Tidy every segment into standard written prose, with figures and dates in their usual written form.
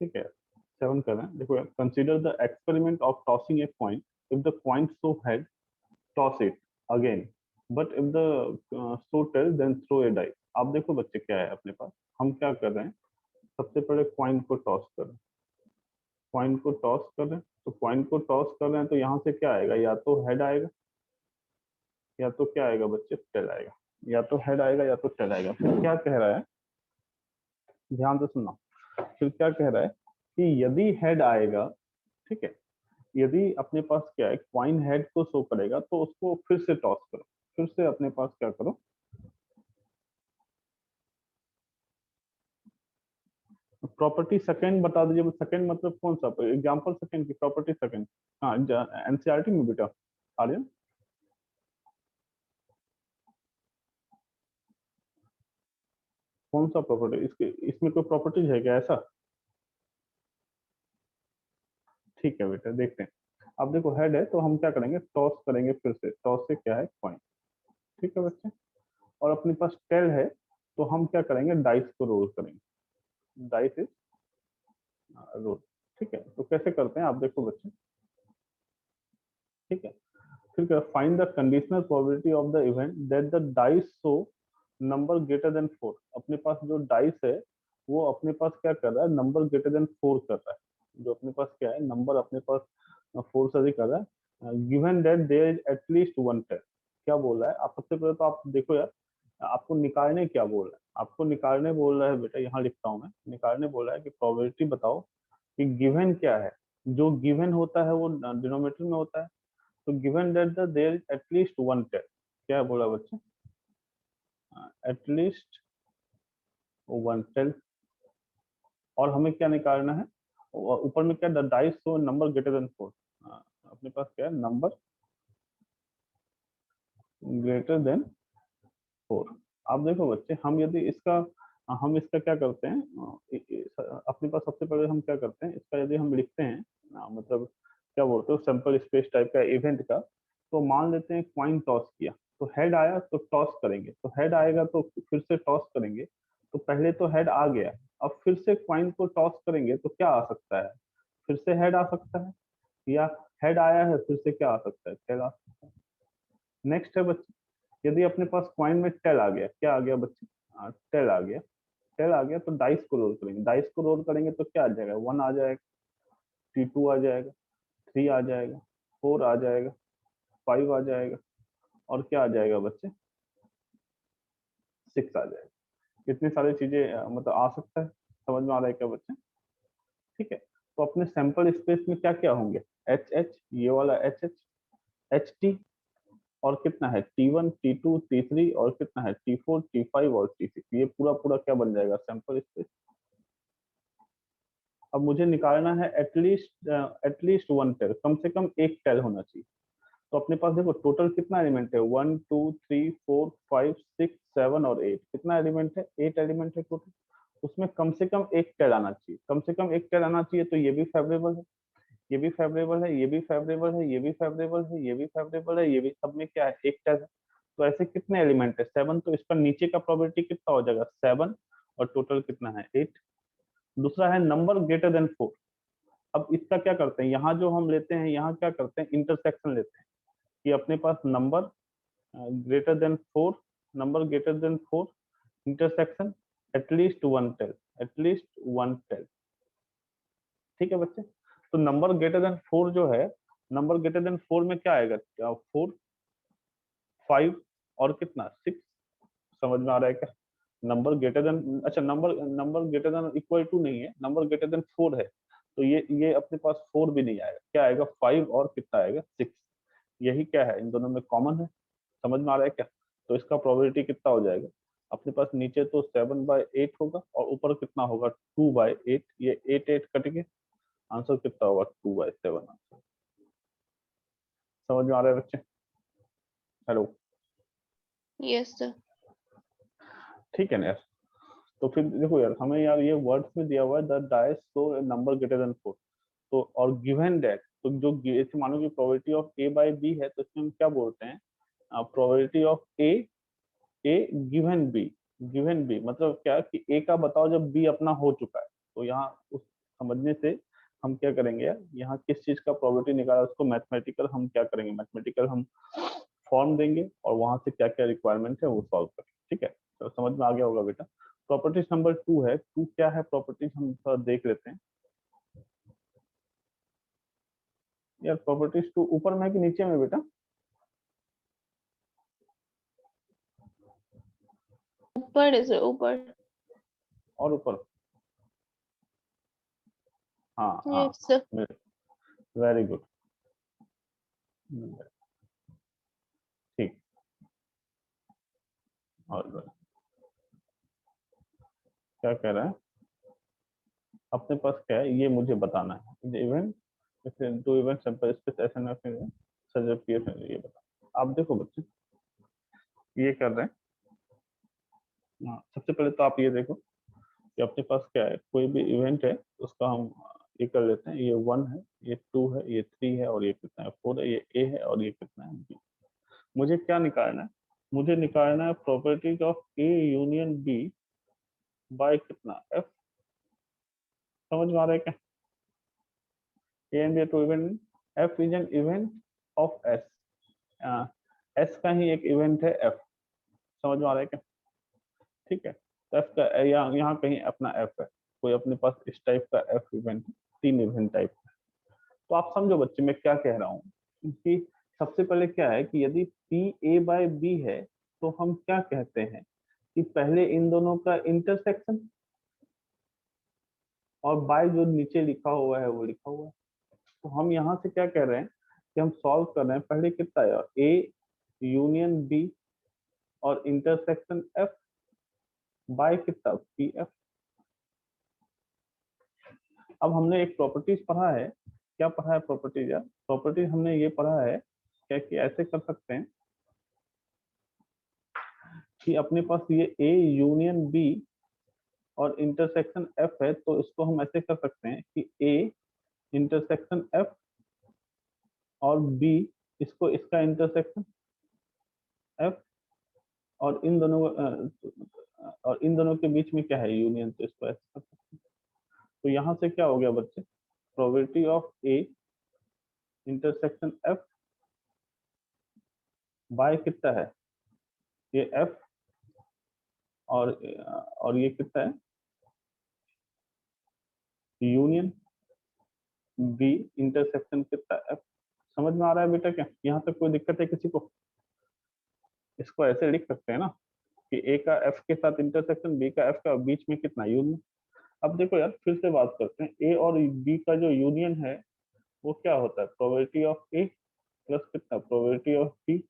ठीक है, 7 कर रहे हैं। देखो, consider the experiment of tossing a coin, if the coin show head toss it again, but if the show tail then throw a dice. आप देखो बच्चे क्या है अपने पास, हम क्या कर रहे हैं, सबसे पहले कॉइन को टॉस कर रहे हैं, कॉइन को टॉस कर रहे हैं। तो कॉइन को टॉस कर रहे हैं तो यहाँ से क्या आएगा, या तो हेड आएगा या तो क्या आएगा बच्चे, टेल आएगा। या तो हेड आएगा या तो टेल आएगा। फिर क्या कह रहा है, ध्यान से सुनना, फिर क्या कह रहा है कि यदि हेड आएगा, ठीक है, यदि अपने पास क्या है, क्वाइन हेड को शो करेगा तो उसको फिर से टॉस करो, फिर से अपने पास क्या करो, प्रॉपर्टी सेकंड बता दीजिए। सेकंड मतलब कौन सा एग्जांपल, सेकंड की प्रॉपर्टी सेकंड। हाँ, एनसीईआरटी में बेटा आर्यन, कौन सा प्रॉपर्टी, इसके इसमें कोई प्रॉपर्टीज है क्या ऐसा? ठीक है बेटा, देखते हैं। अब देखो हेड है तो हम क्या करेंगे, टॉस करेंगे, फिर से टॉस से क्या है, कॉइन। ठीक है बच्चे, और अपने पास टेल है तो हम क्या करेंगे, डाइस को रोल करेंगे। Dice is roll. ठीक है, तो कैसे करते हैं आप देखो बच्चे। ठीक है, फिर क्या, find the conditional probability of the event that the dice show number greater than 4। अपने पास जो डाइस है वो अपने पास क्या कर रहा है, नंबर ग्रेटर देन 4 कर रहा है। जो अपने पास क्या है, नंबर अपने पास 4 से अधिक कर रहा है, given that there is at least one tail. क्या बोल रहा है, आप सबसे पहले तो आप देखो यार, आपको निकालने क्या बोल रहा है, आपको निकालने बोल रहा है बेटा, यहाँ लिखता हूँ मैं, निकालने बोल रहा है कि प्रोबेबिलिटी बताओ कि गिवन क्या है। जो गिवन होता है वो डिनोमिनेटर में होता है। तो given that there is at least one tail, क्या बोला बच्चे, एटलीस्ट वन टेल। और हमें क्या निकालना है, और ऊपर में क्या, the dice show number greater than 4। अपने पास क्या है, नंबर ग्रेटर देन 4। आप देखो बच्चे, हम यदि इसका, हम इसका क्या करते हैं, अपने पास सबसे पहले हम क्या करते हैं, इसका यदि हम लिखते हैं, मतलब क्या बोलते हो, सैंपल स्पेस टाइप का इवेंट का। तो मान लेते हैं क्वाइन टॉस किया, तो हेड आया तो टॉस करेंगे, तो हेड आएगा तो फिर से टॉस करेंगे। तो पहले तो हेड आ गया, अब फिर से क्वाइन को टॉस करेंगे तो क्या आ सकता है, फिर से हेड आ सकता है, या हेड आया है फिर से क्या आ सकता है, टेल आ सकता है। नेक्स्ट है बच्चे, यदि अपने पास क्वाइन में टेल आ गया, क्या आ गया बच्चे, टेल आ गया, टेल आ गया तो डाइस को रोल करेंगे, डाइस को रोल करेंगे तो क्या आ जाएगा, 1 आ जाएगा, T2 आ जाएगा, 3 आ जाएगा, 4 आ जाएगा, 5 आ जाएगा, और क्या आ जाएगा बच्चे, 6 आ जाएगा। इतनी सारी चीजें मतलब आ सकता है। समझ में आ रहा है क्या बच्चे? ठीक है, तो अपने सैंपल स्पेस में क्या क्या होंगे, एच, ये वाला एच टी, और कितना है, T1, T2, T3, और कितना है, T4, T5 और T6। ये पूरा पूरा क्या बन जाएगा, सैंपल स्पेस। अब मुझे निकालना है एटलीस्ट वन टेल, कम से कम एक टेल होना चाहिए। तो अपने पास देखो टोटल कितना एलिमेंट है, 1 2 3 4 5 6 7 और 8, कितना एलिमेंट है, 8 एलिमेंट है टोटल। उसमें कम से कम एक टेल आना चाहिए, कम से कम एक टेल आना चाहिए। तो ये भी फेवरेबल है, ये भी फेवरेबल है, ये भी फेवरेबल है, ये भी फेवरेबल है, ये भी फेवरेबल है, ये भी, सब में क्या है, एक टेल है। तो ऐसे कितने एलिमेंट है, 7। तो इसका नीचे का प्रोबेबिलिटी कितना हो जाएगा, 7, और टोटल कितना है, 8। दूसरा है नंबर ग्रेटर देन 4। अब इसका क्या करते हैं, यहाँ जो हम लेते हैं, यहाँ क्या करते हैं, इंटरसेक्शन लेते हैं, कि अपने पास number greater than 4, number greater than 4, intersection at least one tail, at least one tail. ठीक है बच्चे, तो नंबर ग्रेटर देन 4 जो है, नंबर ग्रेटर देन 4 में क्या आएगा, 4, 5, और कितना, 6। समझ में आ रहा है क्या, नंबर ग्रेटर देन, अच्छा, number number greater than equal to नहीं है, नंबर ग्रेटर देन 4 है, तो ये अपने पास 4 भी नहीं आएगा, क्या आएगा, 5, और कितना आएगा, 6। यही क्या है, इन दोनों में कॉमन है। समझ में आ रहा है क्या? तो इसका प्रोबेबिलिटी कितना हो जाएगा, अपने पास नीचे तो 7/8 होगा, और ऊपर कितना होगा, 2/8। ये 8 कट के आंसर कितना होगा, 2/7 आंसर। समझ में आ रहा है बच्चे? हेलो? Yes sir. ठीक है ना यार? तो फिर देखो यार, हमें यार ये वर्ड्स में दिया हुआ है, the dice show number greater than 4। तो और गिवन दैट, तो जो ऐसे मानो कि probability of A by B है, तो इसमें हम क्या बोलते हैं, probability of A given B. Given B मतलब क्या कि ए का बताओ जब बी अपना हो चुका है, तो यहाँ उस, समझने से हम क्या करेंगे यार, यहाँ किस चीज का प्रोबेबिलिटी निकाला उसको मैथमेटिकल हम क्या करेंगे, मैथमेटिकल हम फॉर्म देंगे और वहां से क्या क्या रिक्वायरमेंट है वो सॉल्व करेंगे। ठीक है, तो समझ में आ गया होगा बेटा। प्रॉपर्टीज नंबर 2 है, 2 क्या है प्रॉपर्टीज हम थोड़ा देख लेते हैं। यार प्रॉपर्टीज 2 ऊपर में है कि नीचे में बेटा? ऊपर है सर, ऊपर। और ऊपर? हाँ हाँ, यस सर। वेरी गुड, ठीक। और क्या कह रहा है, अपने पास क्या है ये मुझे बताना है। Event two event sample space SNF suggest किए, ये बता। आप देखो बच्चे ये कर रहे हैं। हाँ, सबसे पहले तो आप ये देखो कि अपने पास क्या है, कोई भी इवेंट है उसका हम ये कर लेते हैं, ये 1 है, ये 2 है, ये 3 है और ये कितना है 4 है, ये ए है और ये कितना है बी। मुझे क्या निकालना है, मुझे निकालना है properties of A union B by कितना एफ। समझ में आ रहा है क्या? A and B two event, F is an event of S, S का ही एक इवेंट है एफ। समझ में आ रहा है क्या? ठीक है, तो एफ का यहाँ कहीं अपना एफ है, कोई अपने पास इस टाइप का एफ इवेंट है, 3 इवेंट टाइप है। तो आप समझो बच्चे मैं क्या कह रहा हूँ कि सबसे पहले क्या है कि यदि पी ए बाय बी है तो हम क्या कहते हैं कि पहले इन दोनों का इंटरसेक्शन, और बाय जो नीचे लिखा हुआ है वो लिखा हुआ है। तो हम यहाँ से क्या कह रहे हैं कि हम सॉल्व कर रहे हैं, पहले कितना है ए यूनियन बी और इंटरसेक्शन एफ बाय कितना पी एफ। अब हमने एक प्रॉपर्टीज पढ़ा है, क्या पढ़ा है प्रॉपर्टीज यार? प्रॉपर्टीज हमने ये पढ़ा है क्या कि ऐसे कर सकते हैं कि अपने पास ये ए यूनियन बी और इंटरसेक्शन एफ है, तो इसको हम ऐसे कर सकते हैं कि ए इंटरसेक्शन एफ और बी इसको इसका इंटरसेक्शन एफ, और इन दोनों और इन दोनों के बीच में क्या है यूनियन, तो इसको ऐसे कर सकते हैं। तो यहाँ से क्या हो गया बच्चे, probability of A intersection F by कितना है ये एफ, और ये कितना है यूनियन बी इंटरसेक्शन कितना एफ। समझ में आ रहा है बेटा क्या? यहाँ तक कोई दिक्कत है किसी को? इसको ऐसे लिख सकते हैं ना कि ए का एफ के साथ इंटरसेक्शन, बी का एफ का बीच में कितना यूनियन। अब देखो यार फिर से बात करते हैं, ए और बी का जो यूनियन है वो क्या होता है, प्रोबेबिलिटी ऑफ ए प्लस कितना probability of B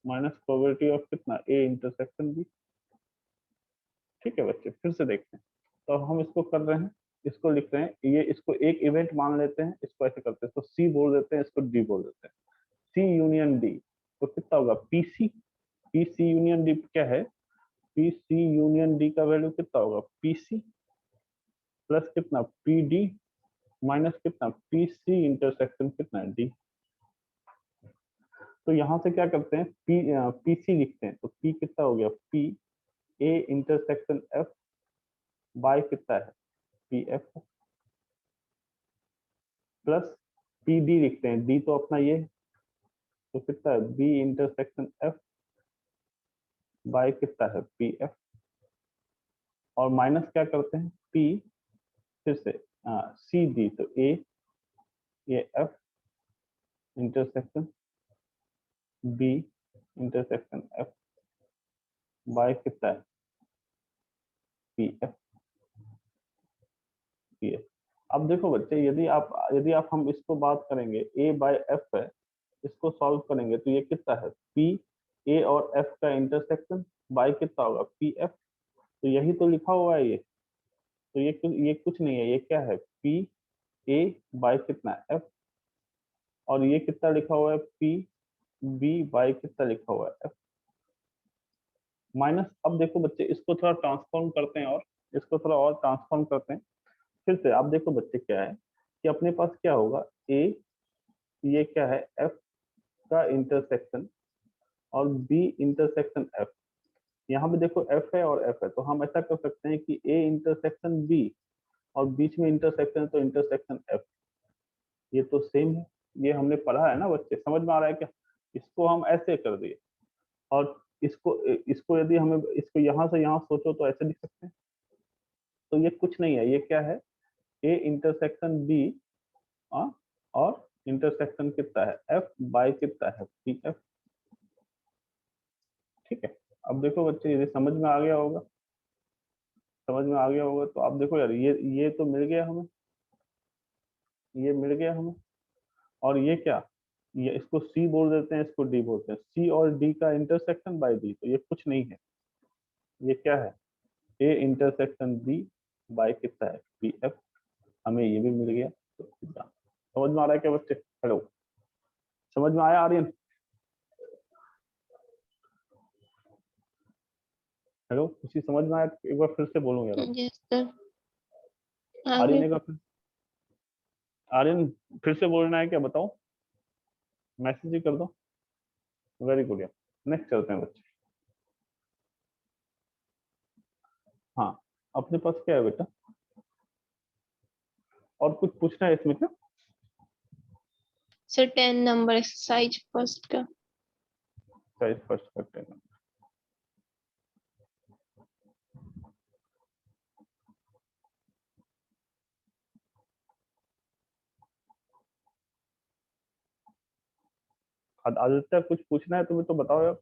minus probability of कितना ए इंटरसेक्शन बी। ठीक है बच्चे, फिर से देखते हैं। तो हम इसको कर रहे हैं, इसको लिख रहे हैं, ये इसको एक इवेंट मान लेते हैं, इसको ऐसे करते हैं, इसको सी बोल देते हैं, इसको डी बोल देते हैं, सी यूनियन डी। तो कितना होगा पीसी, पीसी यूनियन डी क्या है, पीसी यूनियन डी का वैल्यू कितना होगा पीसी प्लस कितना पीडी माइनस कितना पीसी इंटरसेक्शन कितना डी। तो यहाँ से क्या करते हैं, पीसी लिखते हैं, तो पी कितना हो गया P A intersection F by कितना है P F plus P D लिखते हैं, डी तो अपना ये, तो कितना है बी इंटरसेक्शन एफ बाय कितना है पी एफ, और माइनस क्या करते हैं पी, फिर से सी डी, तो ए ये F intersection B intersection F by कितना है पी एफ पी एफ। अब देखो बच्चे यदि आप हम इसको बात करेंगे ए बाय एफ है, इसको सॉल्व करेंगे तो ये कितना है पी ए और एफ का इंटरसेक्शन बाय कितना होगा पी एफ। तो यही तो लिखा हुआ है ये, तो ये कुछ नहीं है, ये क्या है पी ए बाय कितना एफ, और ये कितना लिखा हुआ है पी बी बाय कितना लिखा हुआ है एफ माइनस। अब देखो बच्चे इसको थोड़ा ट्रांसफॉर्म करते हैं, और इसको थोड़ा और ट्रांसफॉर्म करते हैं। फिर से आप देखो बच्चे क्या है कि अपने पास क्या होगा ए, ये क्या है एफ का इंटरसेक्शन और बी इंटरसेक्शन एफ। यहाँ पे देखो एफ है और एफ है, तो हम ऐसा कर सकते हैं कि ए इंटरसेक्शन बी और बीच में इंटरसेक्शन है तो इंटरसेक्शन एफ। ये तो सेम है, ये हमने पढ़ा है ना बच्चे, समझ में आ रहा है क्या? इसको हम ऐसे कर दिए, और इसको इसको यदि हमें इसको यहाँ से यहाँ सोचो तो ऐसे लिख सकते हैं। तो ये कुछ नहीं है, ये क्या है, ए इंटरसेक्शन बी, और इंटरसेक्शन कितना है एफ बाय कितना है पी एफ। ठीक है, अब देखो बच्चे, यदि समझ में आ गया होगा, समझ में आ गया होगा तो आप देखो यार, ये तो मिल गया हमें, ये मिल गया हमें। और ये क्या, ये इसको सी बोल देते हैं, इसको डी बोलते हैं, सी और डी का इंटरसेक्शन बाय डी, तो ये कुछ नहीं है, ये क्या है, ए इंटरसेक्शन बी बाय कितना है पी एफ। हमें ये भी मिल गया। तो समझ में आ रहा है क्या बच्चे? हेलो, समझ में आया आर्यन? हेलो, किसी समझ में आया? एक बार फिर से बोलूं यार आप। Yes, sir. आर्यन आगे. एक बार फिर, आर्यन फिर से बोलना है क्या, बताओ, मैसेज ही कर दो। वेरी गुड यार, नेक्स्ट चलते हैं बच्चे। हाँ, अपने पास क्या है बेटा, और कुछ पूछना है इसमें क्या? Sir, 10 number exercise first का. साइज फर्स्ट करते हैं। आदित्य कुछ पूछना है तुम्हें तो बताओ यार।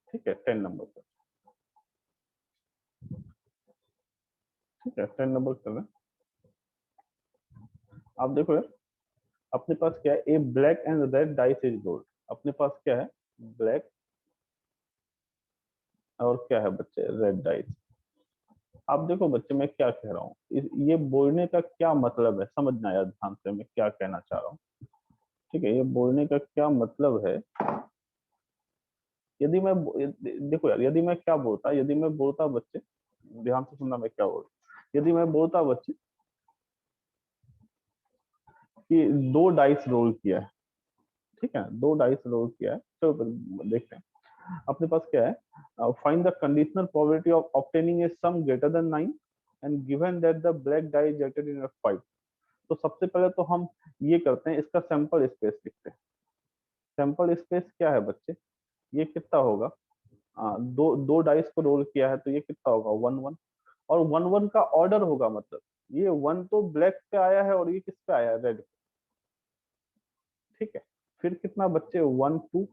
ठीक है, 10 नंबर पर, ठीक है 10 नंबर कर रहे हैं। आप देखो यार, अपने पास क्या है, a black and red dice is rolled. अपने पास क्या है, ब्लैक और क्या है बच्चे, रेड डाइस। आप देखो बच्चे, मैं क्या कह रहा हूँ, ये बोलने का क्या मतलब है, समझना यार ध्यान से, मैं क्या कहना चाह रहा हूँ। ठीक है, ये बोलने का क्या मतलब है, यदि मैं देखो यार, यदि मैं क्या बोलता, यदि मैं बोलता बच्चे, ध्यान से सुनना मैं क्या बोल, यदि मैं बोलता बच्चे कि 2 डाइस रोल किया है, ठीक है, 2 डाइस रोल किया है, चलो देखते हैं। अपने पास क्या है, find the conditional probability of obtaining a sum greater than 9 and given that the black die is जेटेड इन F5। तो सबसे पहले तो हम ये करते हैं, इसका सैंपल स्पेस लिखते हैं। सैंपल स्पेस क्या है बच्चे, ये कितना होगा, दो दो डाइस को रोल किया है तो ये कितना होगा 1 1, और 1 1 का ऑर्डर होगा, मतलब ये 1 तो ब्लैक पे आया है और ये किस पे आया है, रेड। ठीक है, फिर कितना बच्चे 1 2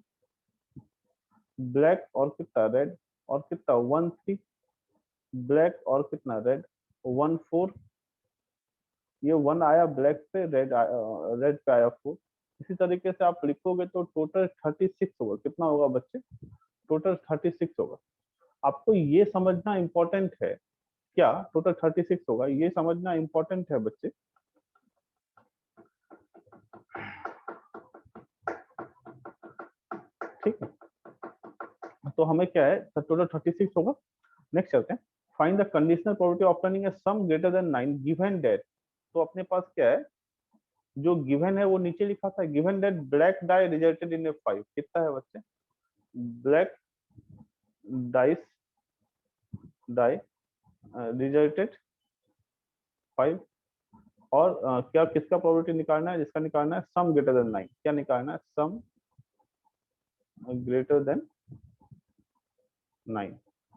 ब्लैक और कितना रेड, और कितना 1 3 ब्लैक और कितना रेड 1 4, ये 1 आया ब्लैक पे, रेड रेड पे आया 4। इसी तरीके से आप लिखोगे तो टोटल 36 होगा। कितना होगा बच्चे, टोटल 36 होगा। आपको ये समझना इंपॉर्टेंट है, क्या टोटल 36 होगा, ये समझना इंपॉर्टेंट है बच्चे। ठीक है, तो हमें क्या है, टोटल 36 होगा। नेक्स्ट चलते हैं, find the conditional probability of obtaining a sum greater than 9 given that. तो अपने पास क्या है, जो गिवन है वो नीचे लिखा था, given that black dye resulted in F5। कितना है बच्चे, ब्लैक डाइस डाई रिजल्टेड 5, और क्या किसका प्रोबेबिलिटी निकालना है, जिसका निकालना है सम ग्रेटर देन 9। क्या निकालना है, सम ग्रेटर देन 9।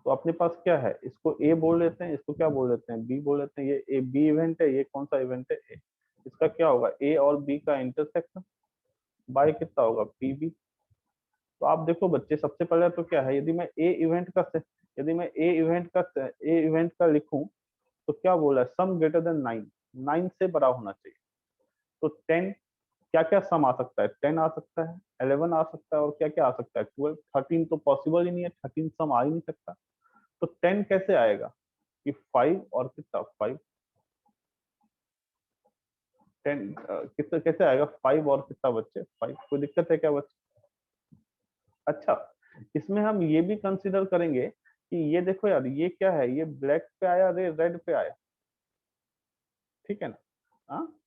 तो अपने पास क्या है, इसको ए बोल लेते हैं, इसको क्या बोल लेते हैं, बी बोल लेते हैं। ये ए बी इवेंट है, ये कौन सा इवेंट है, ए। इसका क्या होगा, ए और बी का इंटरसेक्शन बाय कितना होगा पी बी। तो आप देखो बच्चे, सबसे पहले तो क्या है, यदि मैं ए इवेंट का लिखूं तो क्या बोला है, सम ग्रेटर देन 9, 9 से बड़ा होना चाहिए। तो 10, क्या क्या सम आ सकता है, 10 आ सकता है, 11 आ सकता है, और क्या क्या आ सकता है, 12, 13 तो पॉसिबल ही नहीं है, 13 सम आ ही नहीं सकता। तो 10 कैसे आएगा, कि 5 और कितना 5, 10 कितना कैसे आएगा, 5 और कितना बच्चे 5। कोई दिक्कत है क्या बच्चे? अच्छा, इसमें हम ये भी कंसीडर करेंगे कि ये देखो यार, ये क्या है, ये ब्लैक पे आया, रेड पे आया, ठीक है ना। हाँ,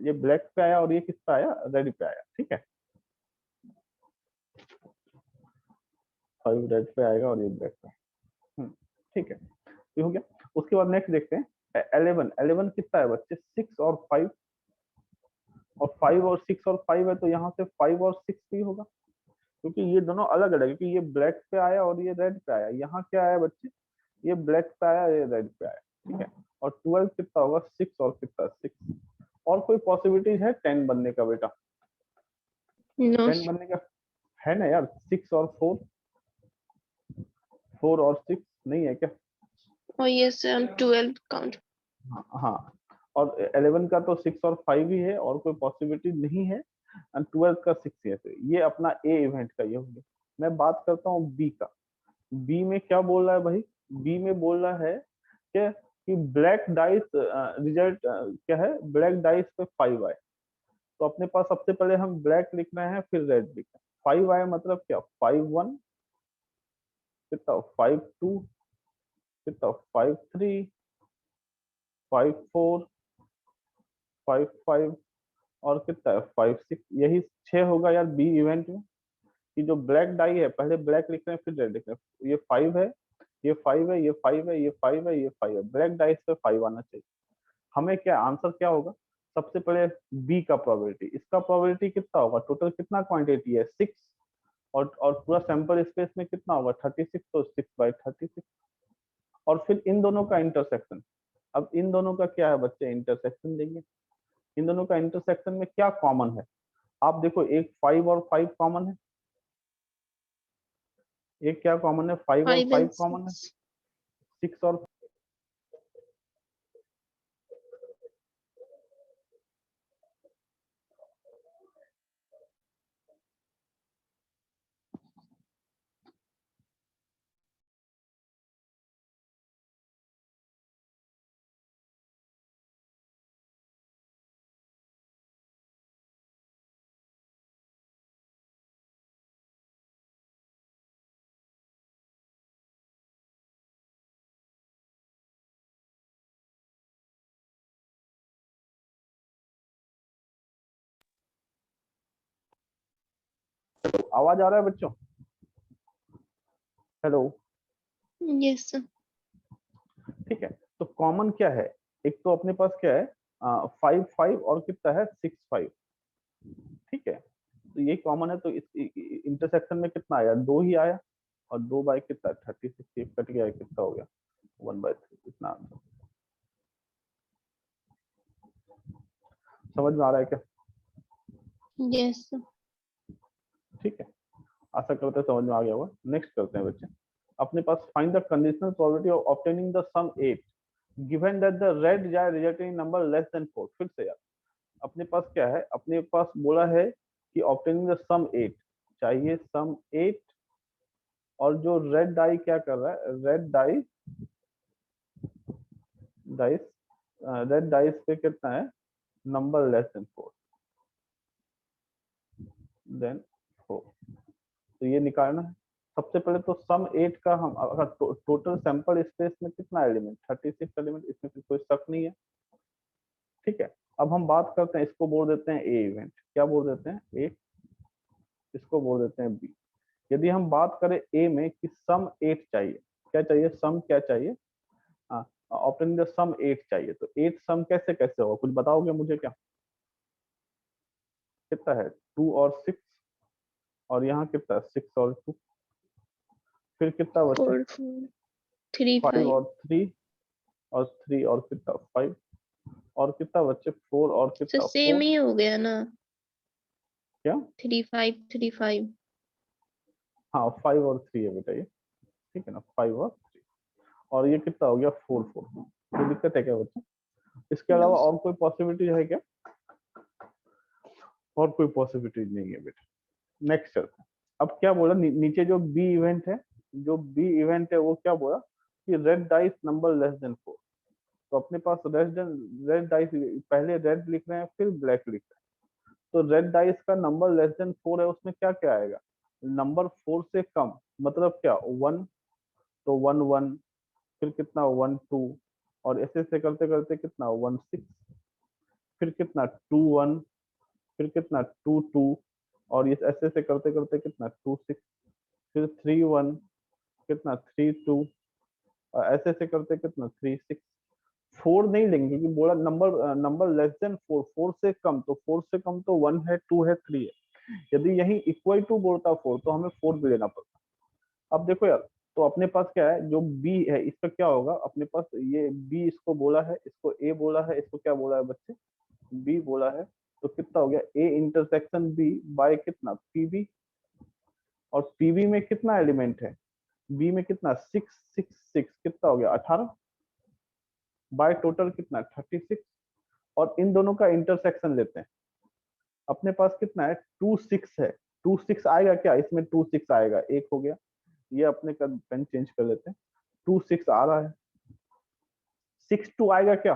ये ब्लैक पे आया और ये किस पे आया, रेड पे आया। ठीक है, 5 रेड पे आएगा और ये ब्लैक पे। ठीक है, ये हो गया। उसके बाद नेक्स्ट देखते हैं 11। 11 कितना है बच्चे? 6 और 5, और 5 और 6 और 5 है, तो यहाँ से 5 और 6 भी होगा, क्योंकि ये दोनों अलग अलग है, क्योंकि ये ब्लैक पे आया और ये रेड पे आया। यहाँ क्या आया बच्चे? ये ब्लैक पे आया, ये रेड पे आया। ठीक है, और 12 कितना होगा? 6 और कितना? 6। और कोई पॉसिबिलिटी है 10 बनने का बेटा? No. 10 बनने का है ना यार? 6 और 4, 4 और 6 नहीं है क्या? Oh yes, 12 count. हाँ, और 11 का तो 6 और 5 ही है, और कोई पॉसिबिलिटी नहीं है। एंड 12 का 6 है, तो ये अपना ए इवेंट का ये हो गया। मैं बात करता हूँ बी का। बी में क्या बोल रहा है भाई? बी में बोल रहा है कि ब्लैक डाइस रिजल्ट क्या है? ब्लैक डाइस पे 5 आए, तो अपने पास सबसे पहले हम ब्लैक लिख रहे हैं, फिर रेड लिख रहे हैं। 5 आए मतलब क्या? 5 1 कितना? 5 2 कितना? 5 3 5 4 5 5 और कितना है? 5 6। यही 6 होगा यार बी इवेंट में, कि जो ब्लैक डाई है, पहले ब्लैक लिख रहे हैं फिर रेड लिख रहे हैं। ये 5 है, ये 5 है, ये 5 है, ये 5 है, ये 5 है। ब्लैक डाइस पे 5 आना चाहिए। हमें क्या आंसर क्या होगा? सबसे पहले बी का प्रोबेबिलिटी। इसका प्रोबेबिलिटी कितना होगा? टोटल कितना क्वांटिटी है? 6, और पूरा सैंपल स्पेस में कितना होगा? 36, तो 6/36। और फिर इन दोनों का इंटरसेक्शन। अब इन दोनों का क्या है बच्चे? इंटरसेक्शन देंगे। इन दोनों का इंटरसेक्शन में क्या कॉमन है? आप देखो, एक 5 और 5 कॉमन है, एक क्या कॉमन है? 5 और 5 5 and कॉमन है, 6. 6 और आवाज आ रहा है बच्चों? हेलो? Yes, sir. ठीक है, तो कॉमन क्या है? एक तो अपने पास क्या है? 5 5 और कितना है? 6 5। ठीक है, तो ये कॉमन है, तो इस इंटरसेक्शन में कितना आया? 2 ही आया, और 2 बाय कितना? 36। ये कट गया, कितना हो गया? 1/3। इतना आंसर समझ में आ रहा है क्या? Yes, sir. ठीक है, आशा करते हैं समझ में आ गया होगा। नेक्स्ट करते हैं बच्चे। अपने पास find the conditional probability of obtaining the sum 8 given that the red जाए रिजल्टिंग नंबर लेस देन 4। फिर से यार, अपने पास क्या है? अपने पास बोला है कि ऑब्टेनिंग द सम 8 चाहिए, सम 8। और जो रेड डाई क्या कर रहा है? Red dice dice red dice पे कितना है? Number less than 4, then 4। तो ये निकालना है। सबसे पहले तो सम 8 का हम अगर टोटल सैंपल स्पेस में कितना एलिमेंट? 36 एलिमेंट, इसमें कोई शक नहीं है। ठीक है, अब हम बात करते हैं, इसको बोल देते हैं ए इवेंट। क्या बोल देते हैं? ए। इसको बोल देते हैं बी। यदि हम बात करें ए में कि सम 8 चाहिए, क्या चाहिए? सम क्या चाहिए? हाँ, ऑप्टेनिंग द सम 8 चाहिए, तो 8 सम कैसे कैसे होगा? कुछ बताओगे मुझे क्या? कितना है? 2 और 6, और यहाँ कितना? 6 और 2, फिर कितना बच्चे? 4 4 3 5 5. और 3, और 3 और कितना? 5, और कितना बच्चे? 4 और So कितना? same 4। ही हो गया ना? क्या? 3 5 3 5. हाँ, 5 और 3 है बेटा ये। ठीक है ना, 5 और 3, और ये कितना हो गया? 4 4। कोई दिक्कत है क्या बच्चे? इसके No. अलावा और कोई पॉसिबिलिटी है क्या? और कोई पॉसिबिलिटी नहीं है बेटा। नेक्स्ट चलते हैं। अब क्या बोला नीचे? जो बी इवेंट है, जो बी इवेंट है वो क्या बोला? कि red dice number less than 4। तो अपने पास रेड डाइस, पहले रेड लिख रहे हैं फिर ब्लैक लिख रहे हैं, तो रेड डाइस का नंबर लेस देन 4 है, उसमें क्या क्या आएगा? नंबर 4 से कम, मतलब क्या? 1, तो 1 1, फिर कितना? 1 2, और ऐसे ऐसे करते करते कितना? 1 6, फिर कितना? 2 1, फिर कितना? 2 2, और ये ऐसे ऐसे करते करते कितना? 2 6, फिर 3 1, कितना 3 2, ऐसे ऐसे करते कितना 3 6। 4 नहीं लेंगे क्योंकि बोला नंबर नंबर लेस देन 4, 4 से कम, तो 4 से कम तो 1 है, 2 है, 3 है। यदि यही इक्वल टू बोलता 4 तो हमें 4 भी लेना पड़ता। अब देखो यार, तो अपने पास क्या है, जो बी है इसका क्या होगा अपने पास, ये बी इसको बोला है, इसको ए बोला है, इसको क्या बोला है बच्चे, बी बोला है। तो कितना हो गया, ए इंटरसेक्शन बी बाय कितना पीबी, और पीबी में कितना एलिमेंट है, बी में कितना 6 6 6, कितना हो गया 18, बाय टोटल कितना 36। और इन दोनों का इंटरसेक्शन लेते हैं, अपने पास कितना है 2 6 है, 2 6 आएगा क्या इसमें, 2 6 आएगा, एक हो गया। ये अपने का पेन चेंज कर लेते हैं, 2 6 आ रहा है। 6 2 आएगा क्या,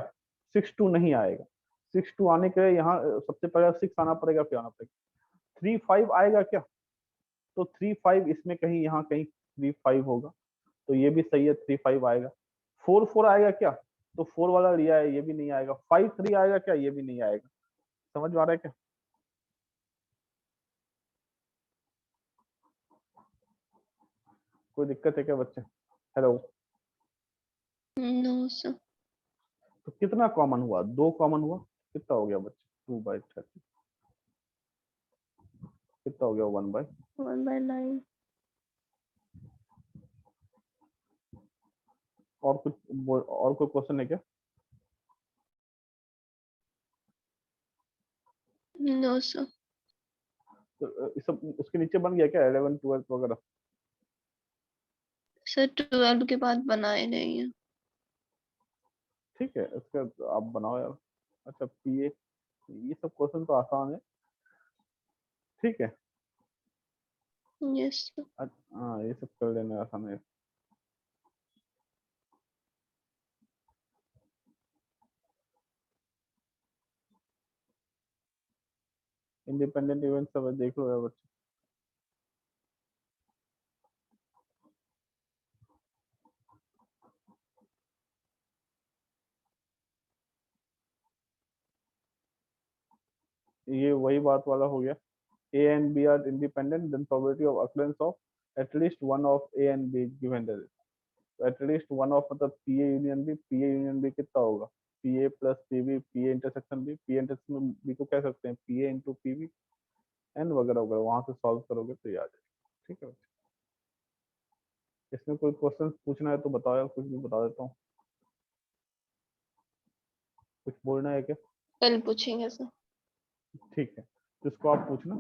6 2 नहीं आएगा। 6 2 आने के लिए यहाँ सबसे पहले 6 आना पड़ेगा, फिर आना पड़ेगा। 3 5 आएगा क्या, तो 3 5 इसमें कहीं, यहाँ कहीं 3 5 होगा, तो ये भी सही है, 3 5 आएगा। 4 4 आएगा क्या, तो 4 वाला लिया है, ये भी नहीं आएगा। 5 3 आएगा क्या, ये भी नहीं आएगा। समझ में आ रहा है क्या। कोई दिक्कत है क्या बच्चे, हेलो। No sir. तो कितना कॉमन हुआ, 2 कॉमन हुआ, कितना हो गया बच्चे 2 बाई 30, कितना हो गया 1 बाई। 1/9। और कुछ और कोई क्वेश्चन है क्या। No sir. तो इस सब उसके नीचे बन गया क्या 11 12 वगैरह। सर 12 के बाद बनाए नहीं है। ठीक है, इसका आप बनाओ यार। अच्छा पीए, ये सब क्वेश्चन तो आसान है, ठीक है। Yes sir. हाँ ये सब कर लेना आसान है। इंडिपेंडेंट इवेंट सब देख लो यार बच्चे। ये वही बात वाला हो गया, A and B are independent, then probability of occurrence of at least one of A and B given there is. तो at least one of मतलब PA union B, PA union B कितना होगा, PA plus PB, PA intersection B, PA intersection B को कह सकते हैं PA into PB and वगैरह वगैरह, वहां से सॉल्व करोगे तो ये आ जाएगा। ठीक है, इसमें कोई क्वेश्चन पूछना है तो बताओ यार, कुछ भी बता देता हूँ। कुछ बोलना है क्या। कल पूछेंगे सर। ठीक है, तो इसको आप पूछना,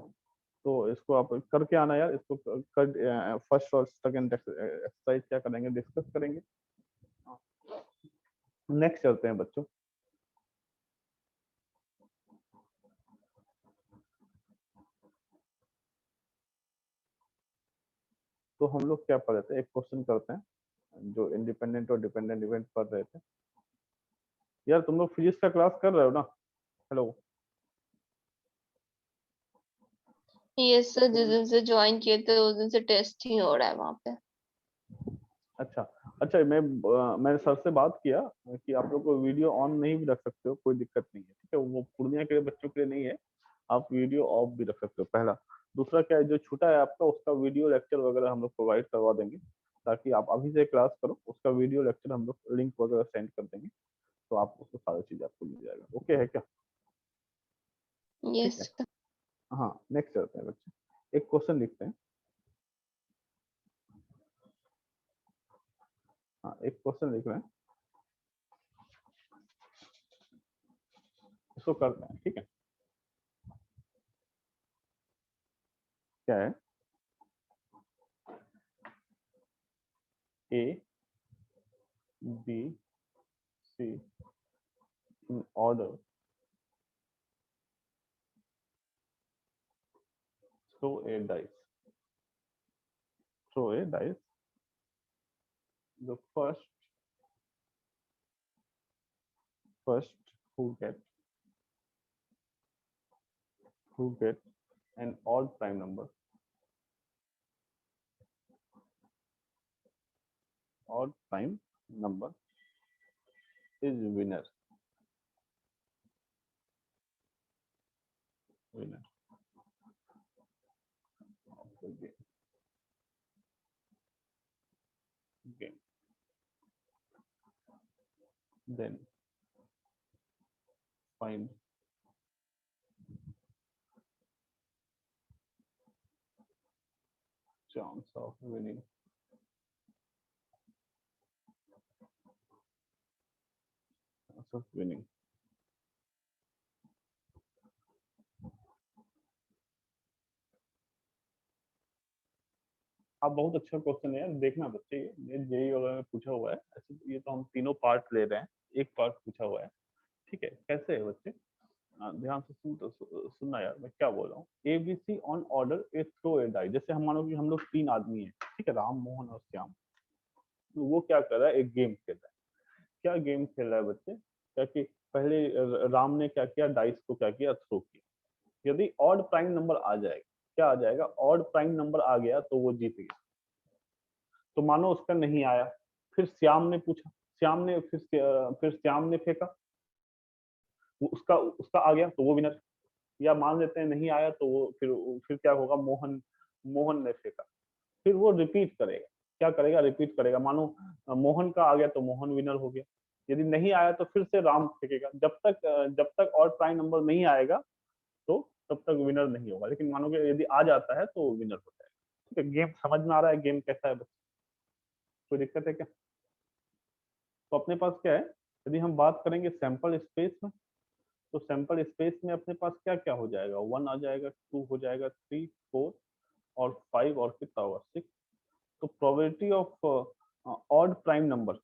तो इसको आप करके आना यार, इसको कर फर्स्ट और सेकंड एक्सरसाइज क्या करेंगे, डिस्कस करेंगे। नेक्स्ट चलते हैं बच्चों। तो हम लोग क्या पढ़ रहे थे, एक क्वेश्चन करते हैं, जो इंडिपेंडेंट और डिपेंडेंट इवेंट पढ़ रहे थे। यार तुम लोग फिजिक्स का क्लास कर रहे हो ना, हेलो। यस सर, जिस दिन से ज्वाइन किए थे उस दिन से टेस्ट ही हो रहा है वहाँ पे। अच्छा अच्छा, मैंने सर से बात किया कि आप लोग को वीडियो ऑन नहीं भी रख सकते हो, कोई दिक्कत नहीं है, ठीक है। वो पूर्णिया के बच्चों के लिए नहीं है, आप वीडियो ऑफ भी रख सकते हो, पहला। दूसरा क्या है, जो छूटा है आपका उसका वीडियो लेक्चर वगैरह हम लोग प्रोवाइड करवा देंगे, ताकि आप अभी से क्लास करो, उसका वीडियो लेक्चर हम लोग लिंक वगैरह सेंड कर देंगे, तो आप उसको सारी चीज आपको मिल जाएगा। ओके है क्या, ठीक यस है। सर। हाँ नेक्स्ट चलते हैं बच्चे, एक क्वेश्चन लिखते हैं। हाँ एक क्वेश्चन लिख रहे हैं, इसको करते हैं, ठीक है। क्या है, A B C in order, throw a dice, throw a dice. The first who get an odd prime number, odd prime number is winner. Winner of the game. game, then find chance of winning. Chance of winning. आप बहुत अच्छा question है यार, देखना बच्चे, ये JEE वगैरह में पूछा हुआ है ऐसे। ये तो हम तीनों पार्ट ले रहे हैं, एक पार्ट पूछा हुआ है, ठीक है। कैसे है बच्चे, ध्यान से सुनना यार, मैं क्या बोल रहा हूँ। ABC on order a throw a die. जैसे हम मानो कि हम लोग 3 आदमी हैं, ठीक है, राम, मोहन और श्याम। तो वो क्या कर रहा है, एक गेम खेल रहा है। क्या गेम खेल रहा है बच्चे, क्या कि पहले राम ने क्या किया, डाइस को क्या किया, थ्रो किया। यदि ऑड प्राइम नंबर आ जाएगा, क्या आ जाएगा, ऑड प्राइम नंबर आ गया तो वो जीत गया। तो मानो उसका नहीं आया, फिर श्याम ने पूछा, श्याम ने फिर श्याम ने फेंका, वो उसका उसका आ गया तो वो विनर। या मान लेते हैं नहीं आया तो वो फिर क्या होगा, मोहन मोहन ने फेंका, फिर वो रिपीट करेगा। क्या करेगा, रिपीट करेगा। मानो मोहन का आ गया तो मोहन विनर हो गया। यदि नहीं आया तो फिर से राम फेंकेगा। जब तक ऑड प्राइम नंबर नहीं आएगा तो तब तक विनर नहीं होगा। लेकिन मानो कि यदि आ जाता है तो विनर हो जाएगा। ठीक है, गेम समझ में आ रहा है, गेम कैसा है बच्चे, कोई दिक्कत है क्या? तो अपने पास क्या है, यदि हम बात करेंगे सैंपल स्पेस में, तो सैंपल स्पेस में अपने पास क्या क्या हो जाएगा, 1 आ जाएगा, 2 हो जाएगा, 3, 4 और 5 और कितना होगा, 6। तो probability of odd prime number,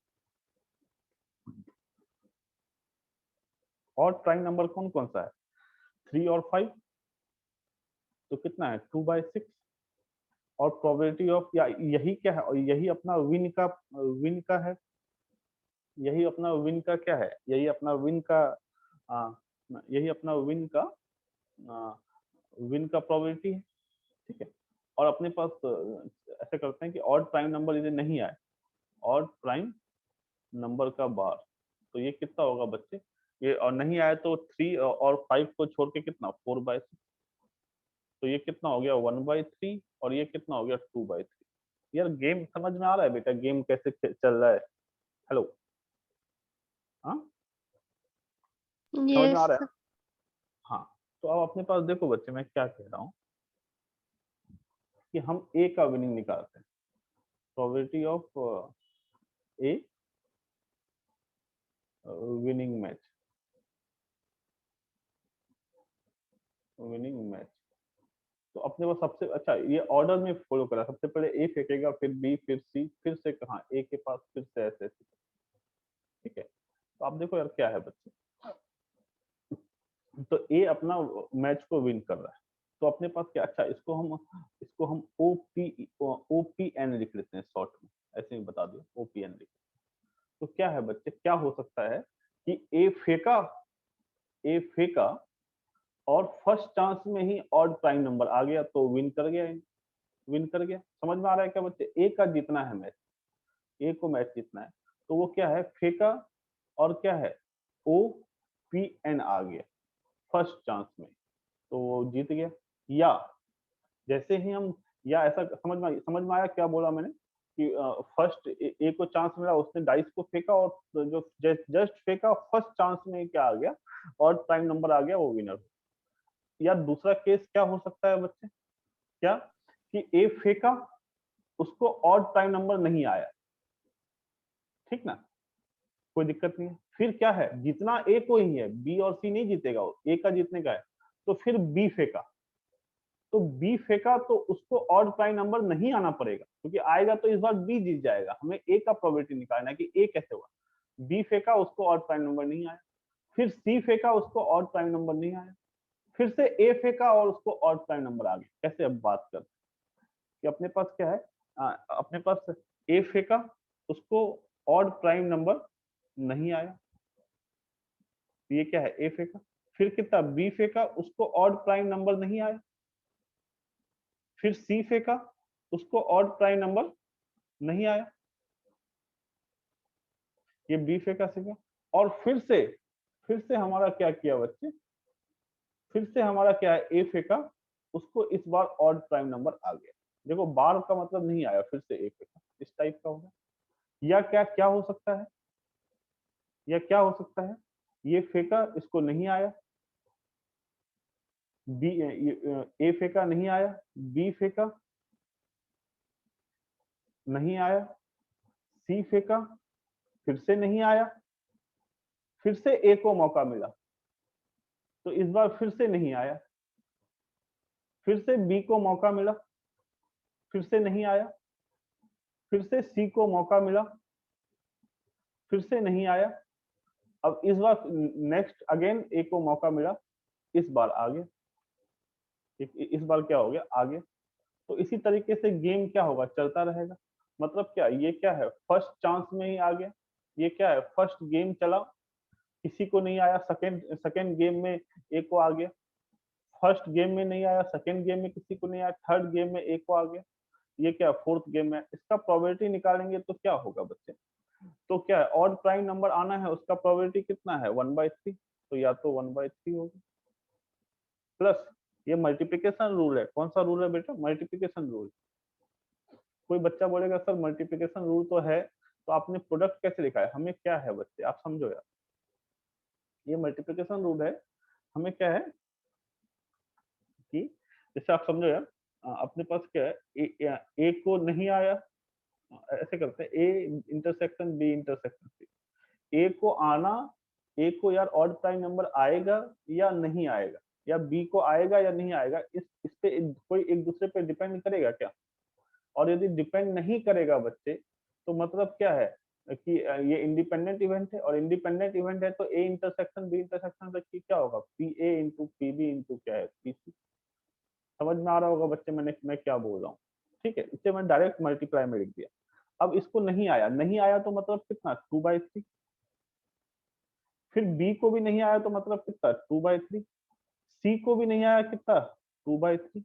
odd prime number कौन कौन सा है, 3 और 5, तो कितना है, 2/6। और प्रोबेबिलिटी ऑफ, या यही क्या है, और यही अपना विन का है, यही अपना विन का क्या है, यही अपना विन का आ, यही अपना विन का प्रोबेबिलिटी है, ठीक है। और अपने पास ऐसा करते हैं कि ऑड प्राइम नंबर यदि नहीं आए, ऑड प्राइम नंबर का बार, तो ये कितना होगा बच्चे, ये और नहीं आया तो 3 और 5 को छोड़ के कितना, 4/6। तो ये कितना हो गया, 1/3। और ये कितना हो गया, 2/3। यार गेम समझ में आ रहा है बेटा, गेम कैसे चल रहा है, हेलो, हाँ समझ में आ यस। रहा है। हाँ, तो अब अपने पास देखो बच्चे, मैं क्या कह रहा हूँ कि हम ए का विनिंग निकालते हैं। Probability of A winning match, winning match. तो अपने पास सबसे अच्छा, ये ऑर्डर में फॉलो करा, सबसे पहले ए फेंकेगा, फिर बी, फिर सी, फिर से कहाँ ए के पास, फिर से ऐसे ऐसे, ठीक है। तो आप देखो यार क्या है बच्चे, तो ए अपना मैच को विन कर रहा है। तो अपने पास क्या, अच्छा इसको हम OPN लिख लेते हैं शॉर्ट में, ऐसे ही बता दो, OPN लिख। तो क्या है बच्चे, क्या हो सकता है कि ए फेंका और फर्स्ट चांस में ही ऑड प्राइम नंबर आ गया तो विन कर गया, विन कर गया। समझ में आ रहा है क्या बच्चे, ए का जीतना है मैच, ए को मैच जीतना है। तो वो क्या है, फेंका और क्या है, OPN आ गया फर्स्ट चांस में, तो वो जीत गया। या जैसे ही हम, या ऐसा समझ में आया क्या बोला मैंने, कि फर्स्ट ए को चांस मिला, उसने डाइस को फेंका और जो जस्ट फेंका, फर्स्ट चांस में क्या आ गया, और प्राइम नंबर आ गया, वो विनर। या दूसरा केस क्या हो सकता है बच्चे, क्या कि ए फेंका, उसको ऑड प्राइम नंबर नहीं आया, ठीक ना, कोई दिक्कत नहीं है। फिर क्या है, जितना ए को ही है, बी और सी नहीं जीतेगा, वो ए का जीतने का है। तो फिर बी फेंका, तो बी फेंका तो उसको ऑड प्राइम नंबर नहीं आना पड़ेगा, क्योंकि आएगा तो इस बार बी जीत जाएगा। हमें ए का प्रोबेबिलिटी निकालना है कि ए कैसे हुआ। बी फेंका, उसको ऑड प्राइम नंबर नहीं आया। फिर सी फेंका, उसको ऑड प्राइम नंबर नहीं आया। फिर से ए फेंका और उसको ऑड प्राइम नंबर आ गया। कैसे, अब बात करते हैं कि अपने पास क्या है, अपने पास ए फेंका, उसको ऑड प्राइम नंबर नहीं आया, ये क्या है, ए फेंका। फिर कितना, बी फेंका, उसको ऑड प्राइम नंबर नहीं आया। फिर सी फेंका, उसको ऑड प्राइम नंबर नहीं आया, ये बी फेंका सीखा। और फिर से हमारा क्या किया बच्चे, फिर से हमारा क्या है, ए फेंका, उसको इस बार ऑड प्राइम नंबर आ गया। देखो बार का मतलब नहीं आया, फिर से ए फेंका, इस टाइप का होगा। या क्या क्या हो सकता है, या क्या हो सकता है, ये फेंका, इसको नहीं आया, बी ए फेंका नहीं आया, बी फेंका नहीं आया, सी फेंका फिर से नहीं आया, फिर से ए को मौका मिला तो इस बार फिर से नहीं आया, फिर से बी को मौका मिला, फिर से नहीं आया, फिर से सी को मौका मिला, फिर से नहीं आया, अब इस बार नेक्स्ट अगेन ए को मौका मिला, इस बार आ गया, इस बार क्या हो गया, आ गया। तो इसी तरीके से गेम क्या होगा, चलता रहेगा। मतलब क्या, ये क्या है, फर्स्ट चांस में ही आ गया, ये क्या है, फर्स्ट गेम चला, किसी को नहीं आया, सेकंड सेकंड गेम में ए को आ गया, फर्स्ट गेम में नहीं आया, सेकंड गेम में किसी को नहीं आया, थर्ड गेम में ए को आ गया, ये क्या, फोर्थ गेम में। इसका प्रोबेबिलिटी निकालेंगे तो क्या होगा बच्चे, तो क्या है, ऑड प्राइम नंबर आना है, उसका प्रोबेबिलिटी कितना है, 1/3, तो या तो 1/3 होगा, प्लस ये मल्टीप्लिकेशन रूल है, कौन सा रूल है बेटा, मल्टीप्लिकेशन रूल। कोई बच्चा बोलेगा सर मल्टीप्लिकेशन रूल तो है, तो आपने प्रोडक्ट कैसे लिखा है, हमें क्या है बच्चे, आप समझो यार, ये मल्टीप्लिकेशन रूल है, हमें क्या है कि जैसे आप समझो यार, अपने पास क्या है, ए को नहीं आया, ऐसे करते हैं, A intersection B intersection C, A को आना, ए को यार ऑड प्राइम नंबर आएगा या नहीं आएगा, या बी को आएगा या नहीं आएगा, इस पे कोई एक दूसरे पे डिपेंड करेगा क्या, और यदि डिपेंड नहीं करेगा बच्चे, तो मतलब क्या है कि ये इंडिपेंडेंट इवेंट है, और इंडिपेंडेंट इवेंट है तो ए इंटरसेक्शन बी इंटरसेक्शन तक की क्या होगा, P A into P B into क्या है, पी सी। समझ में आ रहा होगा बच्चे मैं क्या बोल रहा हूँ, ठीक है, इसे मैं डायरेक्ट मल्टीप्लाई में लिख दिया। अब इसको नहीं आया, नहीं आया तो मतलब कितना, 2/3, फिर बी को भी नहीं आया तो मतलब कितना, 2/3, सी को भी नहीं आया कितना, 2/3,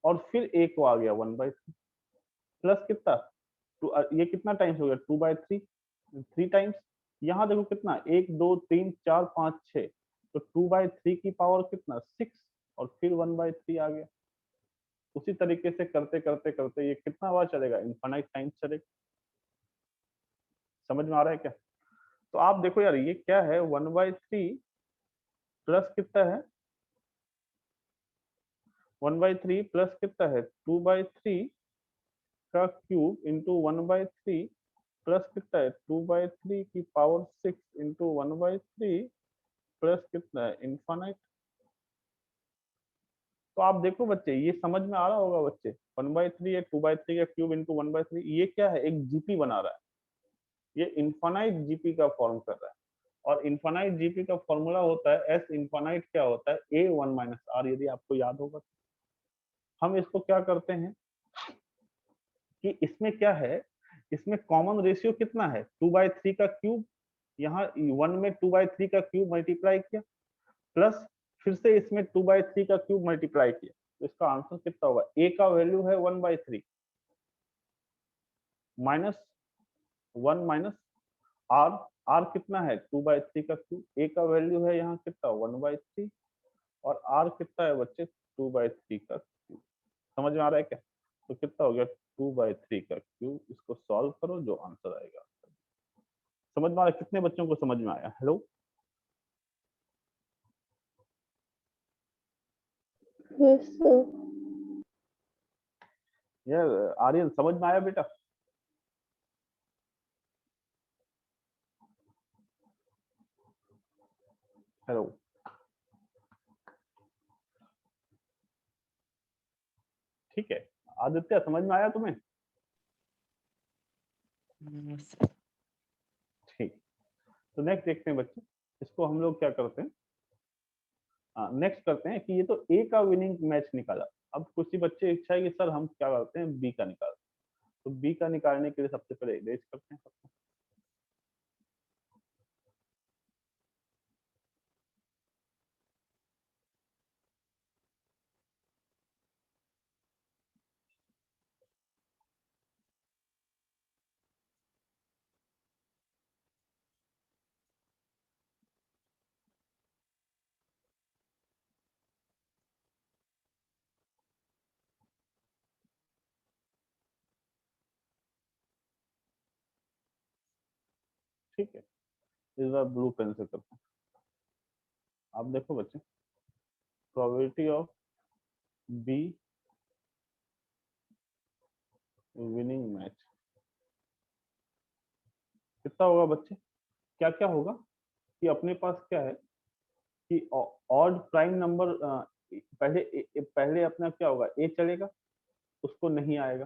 और फिर ए को आ गया 1/3, प्लस कितना, ये कितना टाइम्स हो गया, 2/3, 3 टाइम्स, यहाँ देखो कितना, 1 2 3 4 5 6, तो 2/3 की पावर कितना, 6, और फिर 1/3 आ गया। उसी तरीके से करते करते करते ये कितना बार चलेगा, इनफाइनाइट टाइम्स चलेगा। समझ में आ रहा है क्या, तो आप देखो यार, ये क्या है, 1/3 प्लस कितना है, 1/3 प्लस कितना है, 2/3 का क्यूब इंटू 1/3 प्लस कितना है, 2/3 की पावर 6 इंटू 1/3 प्लस कितना है, इनफाइनाइट। तो आप देखो बच्चे, ये समझ में आ रहा होगा बच्चे, 1/3 या 2/3 का क्यूब इंटू 1/3, ये क्या है, एक जीपी बना रहा है, ये इनफाइनाइट जीपी का फॉर्म कर रहा है, और इनफाइनाइट जीपी का फॉर्मूला होता है एस इनफाइनाइट, क्या होता है, A1 - R, यदि आपको याद होगा। हम इसको क्या करते हैं कि इसमें क्या है, इसमें कॉमन रेशियो कितना है, 2/3 का क्यूब, यहाँ 1 में 2/3 का क्यूब मल्टीप्लाई किया, प्लस फिर से इसमें 2/3 का क्यूब मल्टीप्लाई किया, तो इसका आंसर कितना होगा, ए का वैल्यू है 1/3 माइनस 1 - आर, आर कितना है, 2/3 का क्यूब, ए का वैल्यू है यहाँ कितना, 1/3, और आर कितना है बच्चे, 2/3 का क्यूब। समझ में आ रहा है क्या, तो कितना हो गया, 2/3 का क्यूब, इसको सॉल्व करो जो आंसर आएगा। समझ में आ रहा है, कितने बच्चों को समझ में आया, हेलो। Yes sir. यार आर्यन, समझ में आया बेटा, हेलो। ठीक है, आदित्य समझ में आया तुम्हें, ठीक। तो नेक्स्ट देखते हैं बच्चे, इसको हम लोग क्या करते हैं, नेक्स्ट करते हैं कि ये तो ए का विनिंग मैच निकाला, अब कुछ ही बच्चे इच्छा है कि सर हम क्या करते हैं, बी का निकालते हैं, तो बी का निकालने के लिए सबसे पहले इरेज करते हैं सबको। ठीक है, इस बार ब्लू पेन से करते हैं। आप देखो बच्चे, probability of be winning match कितना होगा बच्चे? क्या क्या होगा कि अपने पास क्या है कि ऑड प्राइम नंबर, पहले अपना क्या होगा, ए चलेगा, उसको नहीं आएगा।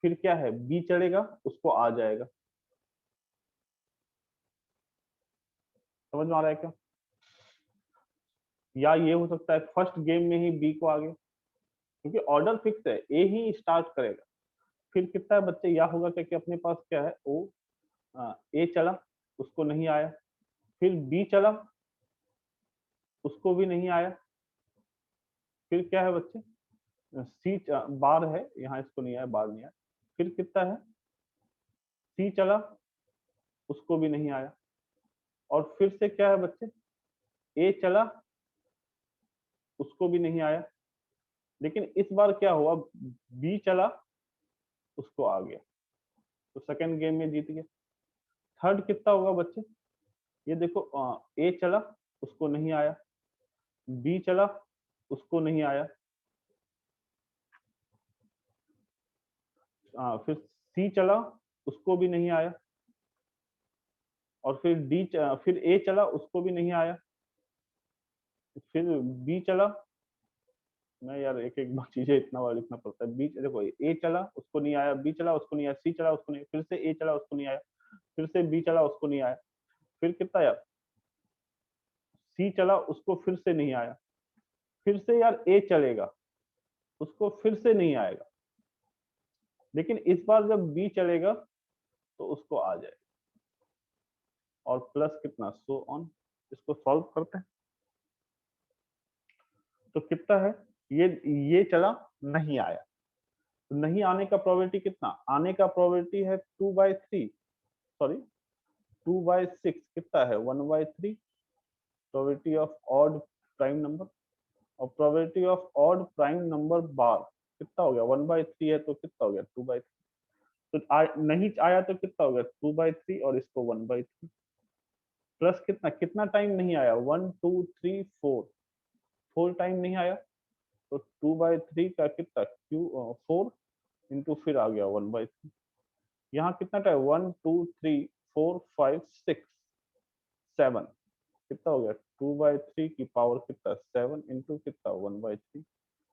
फिर क्या है, बी चलेगा, उसको आ जाएगा। समझ में आ रहा है क्या? या ये हो सकता है फर्स्ट गेम में ही बी को आ गया, क्योंकि ऑर्डर फिक्स है, ए ही स्टार्ट करेगा। फिर कितना है बच्चे, या होगा क्या कि अपने पास क्या है, ओ ए चला, उसको नहीं आया। फिर बी चला, उसको भी नहीं आया। फिर क्या है बच्चे, सी बार है यहाँ, इसको नहीं आया, बार नहीं आया। फिर कितना है, सी चला, उसको भी नहीं आया। और फिर से क्या है बच्चे, ए चला, उसको भी नहीं आया। लेकिन इस बार क्या हुआ, बी चला, उसको आ गया, तो सेकंड गेम में जीत गया। थर्ड कितना होगा बच्चे, ये देखो, ए चला, उसको नहीं आया, बी चला, उसको नहीं आया, फिर सी चला, उसको भी नहीं आया। और फिर फिर ए चला, उसको भी नहीं आया। फिर बी चला, मैं यार एक एक चीजें इतना बार लिखना पड़ता है। बी देखो, ए चला, उसको नहीं आया, बी चला, उसको नहीं आया, सी चला, उसको नहीं, फिर से ए चला, उसको नहीं आया, फिर से बी चला, उसको नहीं आया। फिर कितना यार, सी चला, उसको फिर से नहीं आया। फिर से यार ए चलेगा, उसको फिर से नहीं आएगा। लेकिन इस बार जब बी चलेगा तो उसको आ जाएगा। और प्लस कितना, सो ऑन। इसको सॉल्व करते हैं तो कितना है, ये चला, नहीं आया, तो नहीं आने का प्रोबेबिलिटी कितना, आने का प्रोबेबिलिटी है 2/3, सॉरी 2/6, कितना है 1/3 probability of odd prime number. और probability of odd prime number bar कितना हो गया, 1/3 है तो कितना हो गया 2/3। तो नहीं आया तो कितना हो गया 2/3, और इसको 1/3। प्लस कितना, कितना टाइम नहीं आया, 1 2 3 4, 4 टाइम नहीं आया। तो 2/3 का कितना, क्यू 4 इंटू, फिर आ गया 1/3। यहाँ कितना टाइम, 1 2 3 4 5 6 7, कितना हो गया 2/3 की पावर कितना, 7 इंटू कितना 1/3।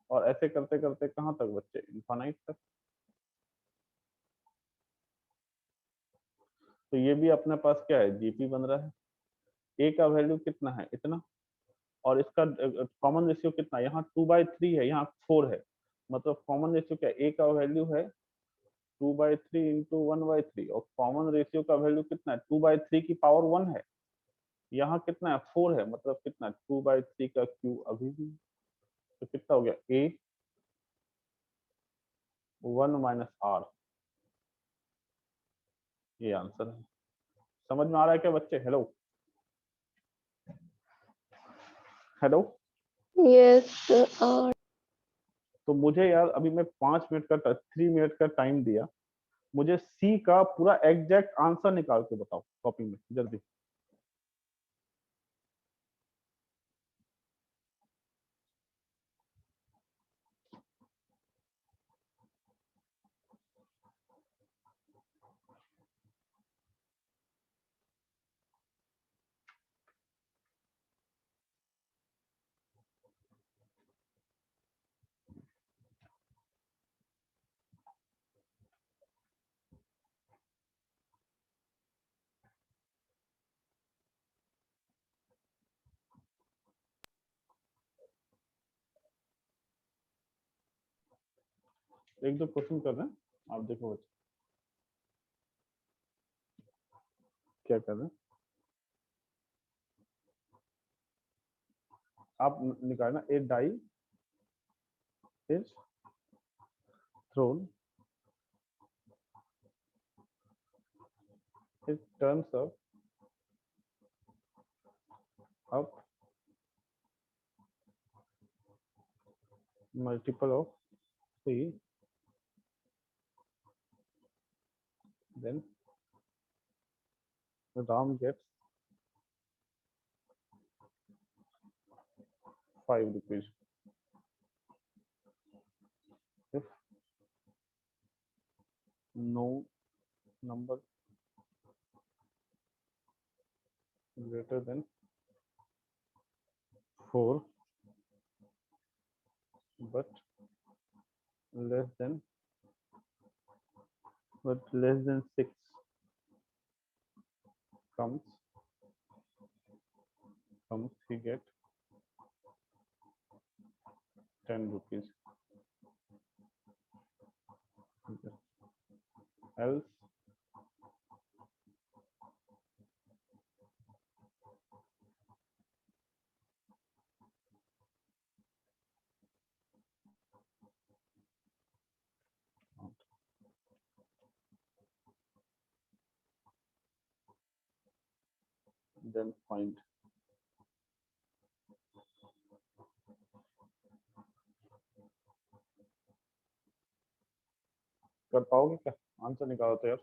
और ऐसे करते करते कहाँ तक बच्चे, इनफाइनाइट तक। तो ये भी अपने पास क्या है, जीपी बन रहा है। ए का वैल्यू कितना है, इतना। और इसका कॉमन रेशियो कितना, यहाँ 2/3 है, यहाँ 4 है। मतलब कॉमन रेशियो क्या, ए का वैल्यू है 2/3 इंटू 1/3, और कॉमन रेशियो का वैल्यू कितना है, 2/3 की पावर 1 है। यहाँ कितना है, 4 है, मतलब कितना 2/3 का क्यू अभी भी। तो कितना हो गया, ए 1 माइनस आर, ये आंसर है। समझ में आ रहा है क्या बच्चे? Hello hello. यस और तो मुझे यार अभी मैं 5 मिनट का 3 मिनट का टाइम दिया, मुझे सी का पूरा एग्जैक्ट आंसर निकाल के बताओ कॉपी में जल्दी। एक दो क्वेश्चन कर रहे हैं, आप देखो बच्चे क्या कर रहे हैं। आप निकालना, a die is thrown, it turns up multiple of 3, then Ram gets 5 rupees. If no number greater than 4 but less than 6 comes, he get 10 rupees. Else then find. कर पाओगे क्या? आंसर निकालो तो यार।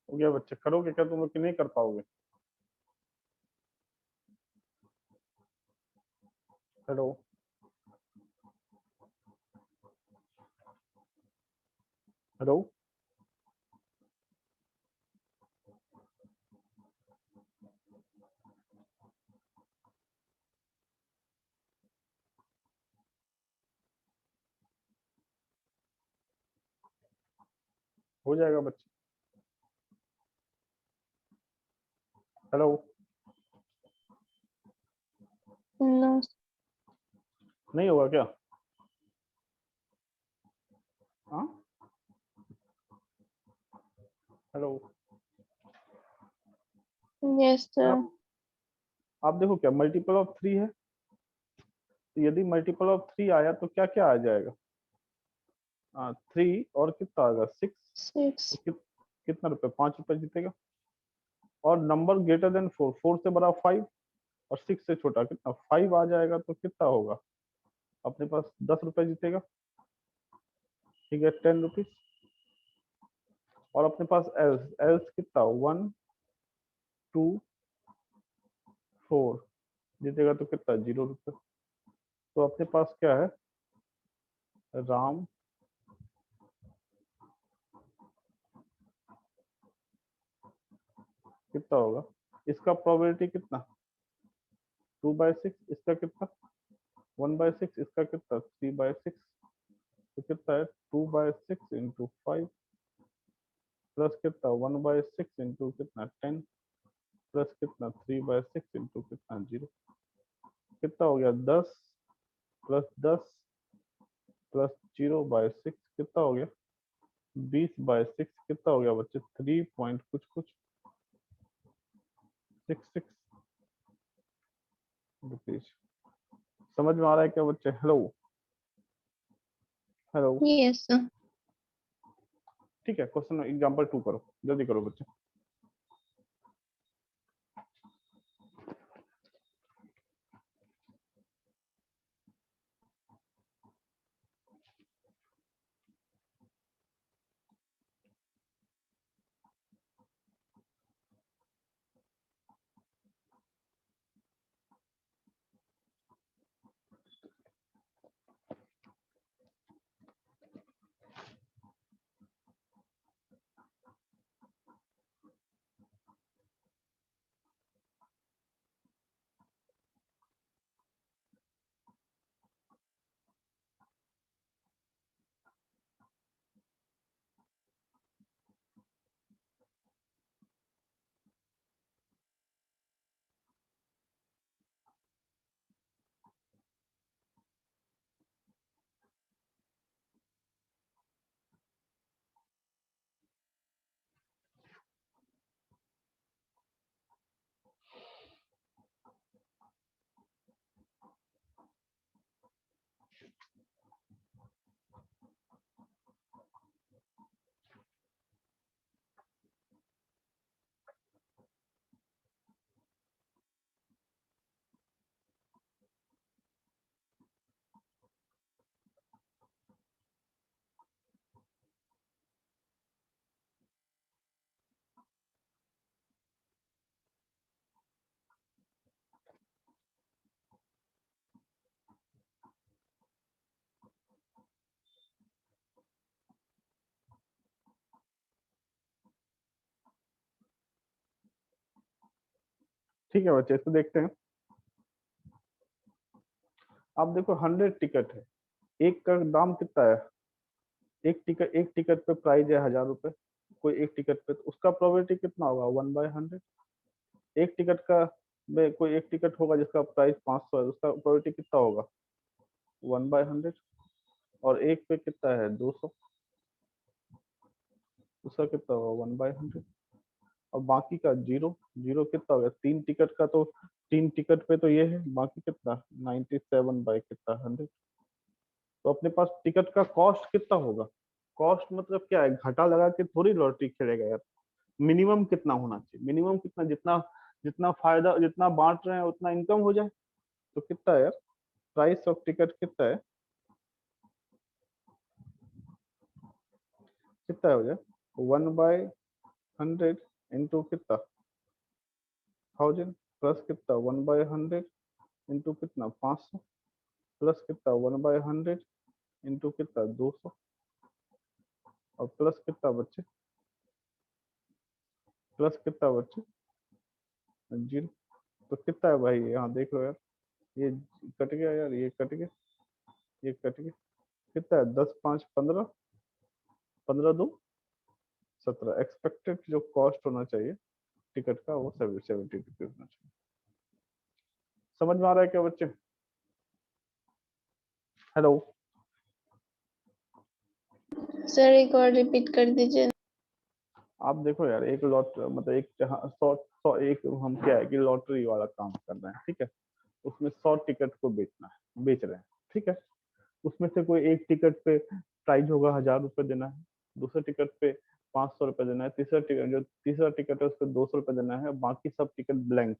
हो गया बच्चे? करोगे क्या तुम लोग कि नहीं कर पाओगे? हेलो हेलो हो जाएगा बच्चे? हेलो नो नहीं होगा क्या? हाँ हेलो यस सर आप देखो क्या मल्टीपल ऑफ 3 है, तो यदि मल्टीपल ऑफ 3 आया तो क्या क्या आ जाएगा? 3 और कितना आएगा 6, 6 तो कितना रुपए? 5 रुपए जीतेगा। और नंबर ग्रेटर देन 4, 4 से बड़ा 5 और 6 से छोटा कितना? 5 आ जाएगा तो कितना होगा अपने पास? 10 रुपए जीतेगा। ठीक है 10 रुपीज। और अपने पास एल्स, एल्स कितना? 1 2 4 जीतेगा तो कितना? 0 रुपए। तो अपने पास क्या है? राम कितना होगा? इसका प्रोबेबिलिटी कितना? 2/6। इसका कितना? 1/6। इसका कितना? 3/6। तो कितना है? 2/6 इंटू 5 प्लस कितना? 1/6 इंटू कितना? 10 प्लस कितना? 3/6 इंटू कितना? 0। कितना हो गया? 10 प्लस 10 प्लस 0/6 कितना हो गया? 20/6 कितना हो गया बच्चे? 3 पॉइंट कुछ कुछ 66 रुपीज। समझ में आ रहा है क्या बच्चे? हेलो हेलो यस सर ठीक है, क्वेश्चन एग्जांपल 2 करो, जल्दी करो बच्चे। ठीक है बच्चे, इसको देखते हैं। आप देखो 100 टिकट है, एक का दाम कितना है, एक टिकट पे प्राइस है 1000 रुपए, कोई एक टिकट पे, तो उसका प्रोबेबिलिटी कितना होगा, 1/100। एक टिकट का में कोई एक टिकट होगा जिसका प्राइस 500 है, उसका प्रोबेबिलिटी कितना होगा, 1/100। और एक पे कितना है, 200, उसका कितना होगा, 1/100। और बाकी का जीरो, जीरो कितना होगा, तीन टिकट का, तो तीन टिकट पे तो ये है, बाकी कितना, 97 कितना 100। तो अपने पास टिकट का कॉस्ट कितना होगा, कॉस्ट मतलब क्या है, घाटा लगा के थोड़ी लॉटरी खेलेगा यार। मिनिमम कितना होना चाहिए, मिनिमम कितना, जितना जितना फायदा, जितना बांट रहे हैं उतना इनकम हो जाए। तो कितना है यार, प्राइस ऑफ टिकट कितना है, कितना हो जाए, 1/100 इंटू कितना, 1000, प्लस कितना 1/100 इंटू कितना, 500, प्लस कितना 1/100 इंटू कितना, 200, और प्लस कितना बच्चे, प्लस कितना बच्चे, जीरो। तो कितना है भाई, यहाँ देख लो यार, ये कट गया यार, ये कट गया, ये कट गया, कितना है, 10 5 15, 15 2 17। एक्सपेक्टेड जो कॉस्ट होना चाहिए टिकट का वो 70 रुपीज होना चाहिए। समझ में आ रहा है क्या बच्चे, हेलो। सर एक और रिपीट कर दीजिए। आप देखो यार, एक लॉट मतलब एक 100 एक हम क्या है कि लॉटरी वाला काम कर रहे हैं, ठीक है, उसमें 100 टिकट को बेचना है, बेच रहे हैं, ठीक है। उसमें से कोई एक टिकट पे प्राइस होगा 1000 रुपए देना है, दूसरे टिकट पे 500 रुपए देना है, तीसरा टिकट, जो तीसरा टिकट है उस पर 200 रुपए देना है, बाकी सब टिकट ब्लैंक।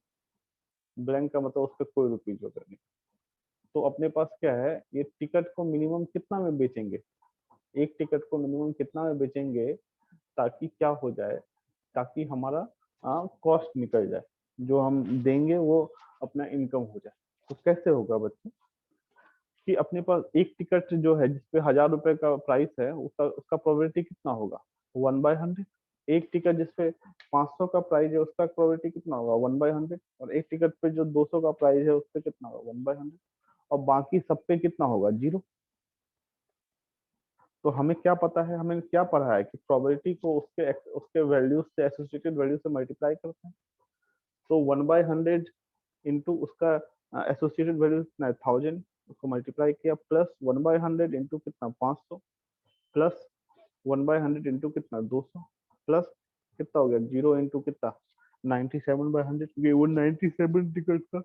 ब्लैंक का मतलब उस पर कोई रुपीज होगा नहीं। तो अपने पास क्या है, ये टिकट को मिनिमम कितना में बेचेंगे, एक टिकट को मिनिमम कितना में बेचेंगे, ताकि क्या हो जाए, ताकि हमारा कॉस्ट निकल जाए, जो हम देंगे वो अपना इनकम हो जाए। तो कैसे होगा बच्चे, कि अपने पास एक टिकट जो है जिसपे 1000 रुपए का प्राइस है, उसका उसका प्रोबेबिलिटी कितना होगा, 1/100। एक टिकट जिसपे 500 का प्राइस है उसका प्रोबेबिलिटी कितना होगा, 1/100। और एक टिकट पे जो 200 का प्राइस है उससे कितना होगा, 1/100। और बाकी सब पे कितना होगा, जीरो। तो हमें क्या पता है, हमें क्या पढ़ा है कि प्रोबेबिलिटी को उसके उसके वैल्यूज से, एसोसिएटेड वैल्यू से मल्टीप्लाई करते हैं। तो 1/100 इंटू उसका एसोसिएटेड वैल्यू कितना है, 1000, उसको मल्टीप्लाई किया, प्लस 1/100 इंटू कितना, 500, प्लस 1/100 इंटू कितना, 200, प्लस कितना हो गया, जीरो इंटू कितना, 97/100, क्योंकि वो 97 टिकट का,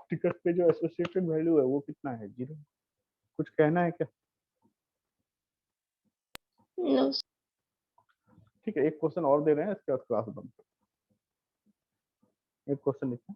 टिकट पे जो एसोसिएटेड वैल्यू है वो कितना है, जीरो। कुछ कहना है क्या, नो। ठीक है, एक क्वेश्चन और दे रहे हैं, इसके बाद क्लास बंद। एक क्वेश्चन लिखा।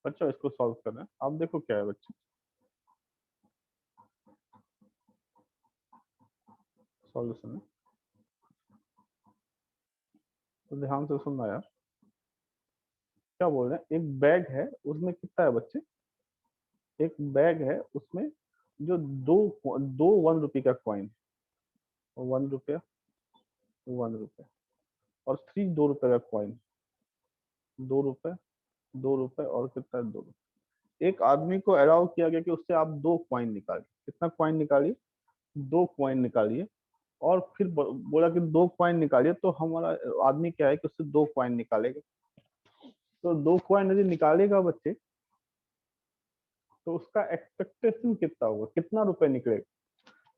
बच्चों इसको सॉल्व कर रहे हैं, आप देखो क्या है बच्चे, सॉल्यूशन है, तो ध्यान से सुनना यार। क्या बोल रहे हैं, एक बैग है, उसमें कितना है बच्चे, एक बैग है, उसमें जो दो दो 1 रुपए का कॉइन, 1 रुपया, 1 रुपया, और 3 2 रुपए का कॉइन, 2 रुपए, 2 रुपए, और कितना है, 2 रुपए। एक आदमी को अलाउ किया गया कि उससे आप 2 कॉइन निकालिए, कितना कॉइन निकालिए, 2 कॉइन निकालिए। और फिर बोला कि 2 कॉइन निकालिए, तो हमारा आदमी क्या है कि उससे 2 कॉइन निकालेगा। तो 2 कॉइन यदि निकालेगा बच्चे, तो उसका एक्सपेक्टेशन कितना होगा, कितना रुपए निकलेगा।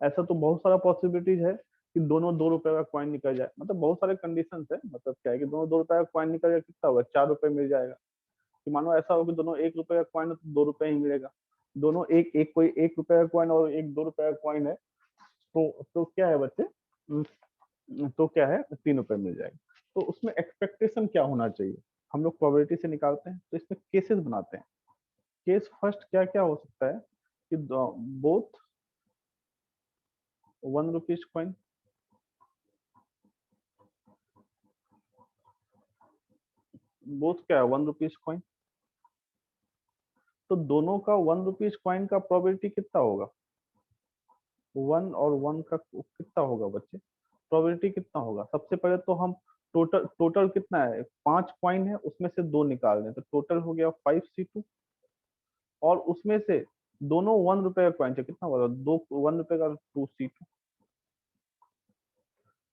ऐसा तो बहुत सारा पॉसिबिलिटीज है कि दोनों 2 रुपए का कॉइन निकल जाए, मतलब बहुत सारे कंडीशंस है, मतलब क्या है कि दोनों 2 रुपए का कॉइन निकल जाए, कितना होगा, 4 रुपए मिल जाएगा। कि मानो ऐसा हो कि दोनों 1 रुपए का कॉइन है, तो 2 रुपए ही मिलेगा। दोनों एक एक कोई 1 रुपए का कॉइन और एक 2 रुपए का कॉइन है, तो क्या है बच्चे, तो क्या है, 3 रुपए मिल जाएगा। तो उसमें एक्सपेक्टेशन क्या होना चाहिए, हम लोग प्रोबेबिलिटी से निकालते हैं, तो इसमें केसेस बनाते हैं। केस फर्स्ट क्या क्या हो सकता है कि बोथ 1 रुपीज कॉइन, बोथ क्या है, 1 रुपीज कॉइन। तो दोनों का 1 रुपीज कॉइन का प्रोबेबिलिटी कितना होगा, 1 और 1 का कितना होगा बच्चे, प्रोबेबिलिटी कितना होगा। सबसे पहले तो हम टोटल टोटल कितना है, 5 कॉइन है, उसमें से 2 निकाल दें, तो टोटल हो गया 5C2। और उसमें से दोनों 1 रुपए का कॉइन है, कितना होगा, दो 1 रुपए का, 2C2।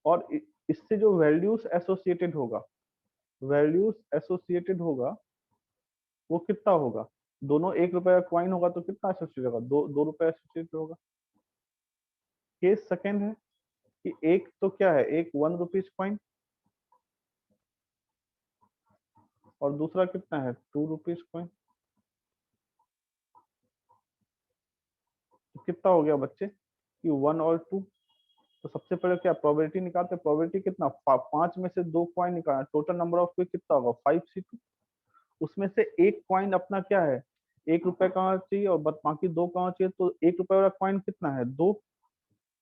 और इससे जो वैल्यूज एसोसिएटेड होगा, वैल्यूज एसोसिएटेड होगा, वो कितना होगा, दोनों 1 रुपए का कॉइन होगा, तो कितना एसोसिएटेड होगा, 2 रुपए एसोसिएटेड होगा। केस सेकेंड है कि एक तो क्या है, एक 1 रुपीज कॉइन, और दूसरा कितना है, 2 रुपीज कॉइन। तो कितना हो गया बच्चे कि 1 और 2। तो सबसे पहले क्या प्रोबेबिलिटी निकालते हैं, प्रोबेबिलिटी कितना, 5 में से 2 कॉइन निकालना, टोटल नंबर ऑफ क्विक कितना होगा, 5C2। उसमें से एक कॉइन अपना क्या है, 1 रुपए का होना चाहिए, और बाकी 2 का होना चाहिए। तो 1 रुपए वाला कॉइन कितना है, 2,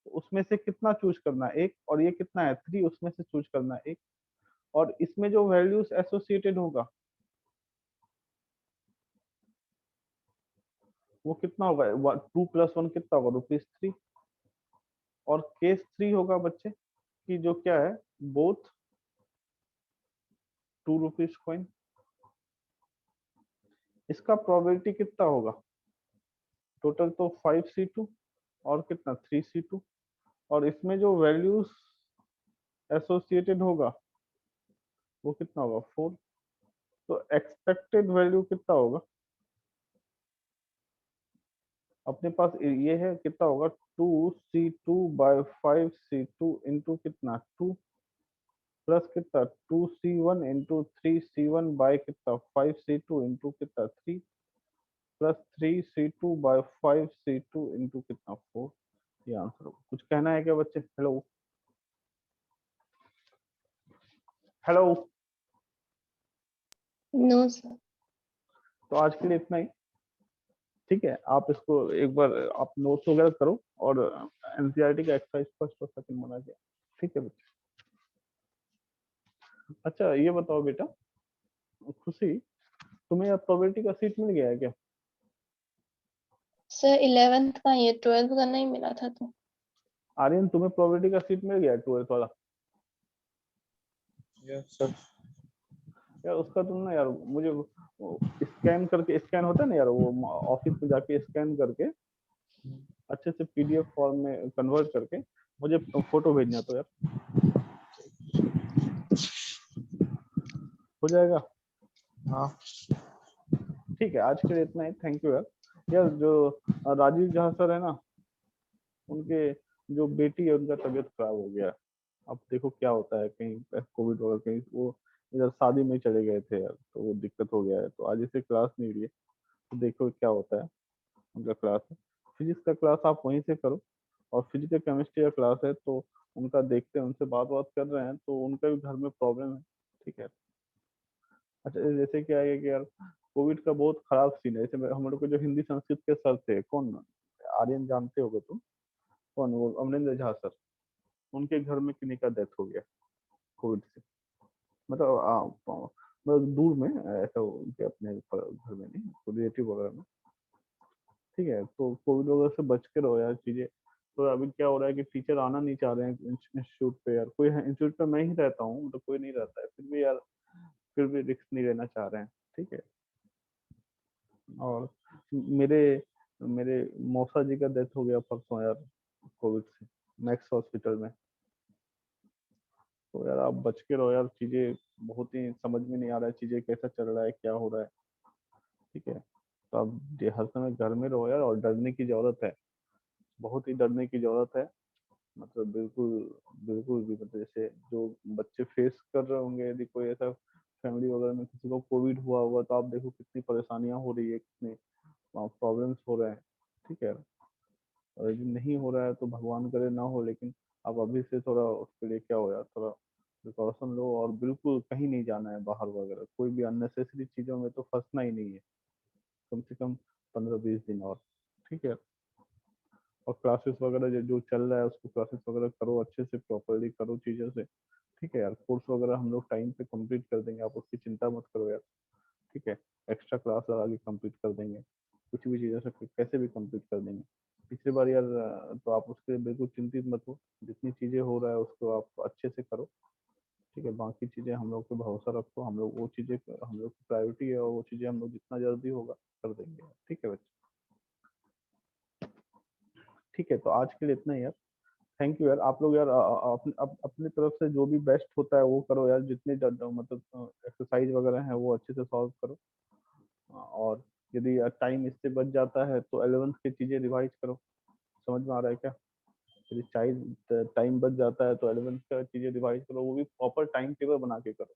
उसमें से कितना चूज करना है, 1, और ये कितना है, 3, उसमें से चूज करना है 1। और इसमें जो वैल्यूज एसोसिएटेड होगा, वो कितना होगा, 2 + 1 कितना होगा, ₹3। और केस 3 होगा बच्चे कि जो क्या है, बोथ 2 रुपीज कॉइन। इसका प्रोबेबिलिटी कितना होगा, टोटल तो 5C2 और कितना, 3C2। और इसमें जो वैल्यूज एसोसिएटेड होगा, वो कितना होगा, 4। तो एक्सपेक्टेड वैल्यू कितना होगा, अपने पास ये है, कितना होगा, 2C2/5C2 इंटू कितना, 2, प्लस कितना, 2C1 इंटू 3C1 बाय कितना, 5C2 इंटू कितना, 3। Plus 3c2 bye 5c2 into कितना 4, ये आंसर होगा। कुछ कहना है क्या बच्चे? Hello hello. No sir. तो आज के लिए इतना ही, ठीक है। आप इसको एक बार आप नोट्स वगैरह करो और एनसीईआरटी का एक्सरसाइज फर्स्ट और सेकंड बना के, ठीक है बच्चे। अच्छा ये बताओ बेटा, खुशी तुम्हें अब प्रोबेबिलिटी का सीट मिल गया है क्या? सर 11th का, ये 12th का नहीं मिला था तो। आर्यन तुम्हें प्रोबेबिलिटी का सीट मिल गया है 12th वाला? Yes sir. यार उसका तुम ना यार मुझे स्कैन करके, स्कैन होता है ना यार, वो ऑफिस में जाके स्कैन करके अच्छे से पीडीएफ फॉर्म में कन्वर्ट करके मुझे फोटो भेजना तो यार, हो जाएगा? हाँ ठीक है, आज के लिए इतना ही। थैंक यू यार। यार जो राजीव झा सर है ना, उनके जो बेटी है उनका तबीयत खराब हो गया है। अब देखो क्या होता है, कहीं कोविड वगैरह, कहीं वो इधर शादी में चले गए थे यार, तो वो दिक्कत हो गया है, तो आज इसे क्लास नहीं ली है। तो देखो क्या होता है। उनका क्लास है, फिजिक्स का क्लास आप वहीं से करो, और फिजिकल केमिस्ट्री का क्लास है तो उनका देखते हैं, उनसे बात बात कर रहे हैं, तो उनका भी घर में प्रॉब्लम है, ठीक है। अच्छा जैसे क्या है कि यार कोविड का बहुत खराब सीन है। जैसे हम लोग के जो हिंदी संस्कृत के सर थे, कौन, आर्यन जानते होगे तुम, कौन वो अमरेंद्र झा सर, उनके घर में किन्हीं का डेथ हो गया कोविड से। मतलब मतलब दूर में, ऐसा उनके अपने घर में नहीं, रिलेटिव वगैरह में, ठीक है। तो कोविड वगैरह से बच के रहो यार चीजें। तो अभी क्या हो रहा है कि टीचर आना नहीं चाह रहे हैं इंस्टीट्यूट पे यार, कोई है इंस्टीट्यूट पे, मैं ही रहता हूँ तो कोई नहीं रहता है, फिर भी यार फिर भी रिस्क नहीं लेना चाह रहे हैं, ठीक है। और मेरे मेरे मौसा जी का डेथ हो गया परसों यार, कोविड से, मैक्स हॉस्पिटल में। तो यार आप बच के रहो यार, चीजें बहुत ही समझ में नहीं आ रहा है, चीजें कैसा चल रहा है, क्या हो रहा है, ठीक है। तो आप हर समय घर में रहो यार, और डरने की जरूरत है, बहुत ही डरने की जरूरत है। मतलब बिल्कुल, बिल्कुल भी, मतलब जैसे जो बच्चे फेस कर रहे होंगे, यदि कोई ऐसा फैमिली वगैरह में किसी को कोविड हुआ हुआ, तो आप देखो कितनी परेशानियां हो रही है, कितने प्रॉब्लम्स हो रहे हैं, ठीक है। और यदि नहीं हो रहा है तो भगवान करे ना हो, लेकिन आप अभी से थोड़ा उसके लिए क्या हो यार, थोड़ा प्रिकॉशन लो, और बिल्कुल कहीं नहीं जाना है बाहर वगैरह, कोई भी अननेसेसरी चीजों में तो फंसना ही नहीं है, कम से कम 15-20 दिन और, ठीक है। और क्लासेस वगैरह जो चल रहा है उसको क्लासेस वगैरह करो, अच्छे से प्रॉपरली करो चीजों से, ठीक है यार। कोर्स वगैरह हम लोग टाइम पे कंप्लीट कर देंगे, आप उसकी चिंता मत करो यार, ठीक है। एक्स्ट्रा क्लास लगा के कंप्लीट कर देंगे, कुछ भी चीज़ों से कैसे भी कंप्लीट कर देंगे। पिछली बार यार तो आप उसके लिए बिल्कुल चिंतित मत हो, जितनी चीज़ें हो रहा है उसको आप अच्छे से करो, ठीक है। बाकी चीज़ें हम लोग पे भरोसा रखो, हम लोग वो चीज़ें, हम लोग की प्रायोरिटी है, और वो चीज़ें हम लोग जितना जल्दी होगा कर देंगे, ठीक है बच्चे। ठीक है, तो आज के लिए इतना ही यार। थैंक यू यार। आप लोग यार अपनी तरफ से जो भी बेस्ट होता है वो करो यार, जितने मतलब एक्सरसाइज वगैरह है वो अच्छे से सॉल्व करो। और यदि टाइम इससे बच जाता है तो 11th की चीजें रिवाइज करो, समझ में आ रहा है क्या? यदि टाइम बच जाता है तो 11th का चीजें रिवाइज करो, वो भी प्रॉपर टाइम टेबल बना के करो।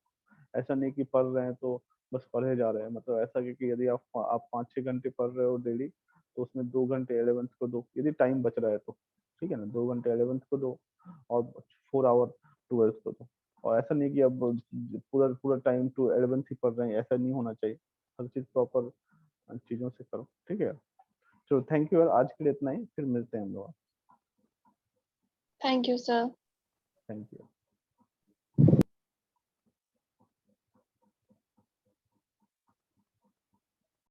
ऐसा नहीं कि पढ़ रहे हैं तो बस पढ़े जा रहे हैं, मतलब ऐसा कि यदि आप 5-6 घंटे पढ़ रहे हो डेली, तो उसमें 2 घंटे 11th को दो, यदि टाइम बच रहा है तो, ठीक है ना। 2 घंटे 11th को दो, और 4 आवर 12th को दो। और ऐसा नहीं कि अब पूरा पूरा टाइम टू 11th ही पढ़ रहे हैं, ऐसा नहीं होना चाहिए। हर चीज प्रॉपर चीजों से करो, ठीक है। तो थैंक यू यार, आज के लिए इतना ही, फिर मिलते हैं हम लोग। Thank you sir. Thank you.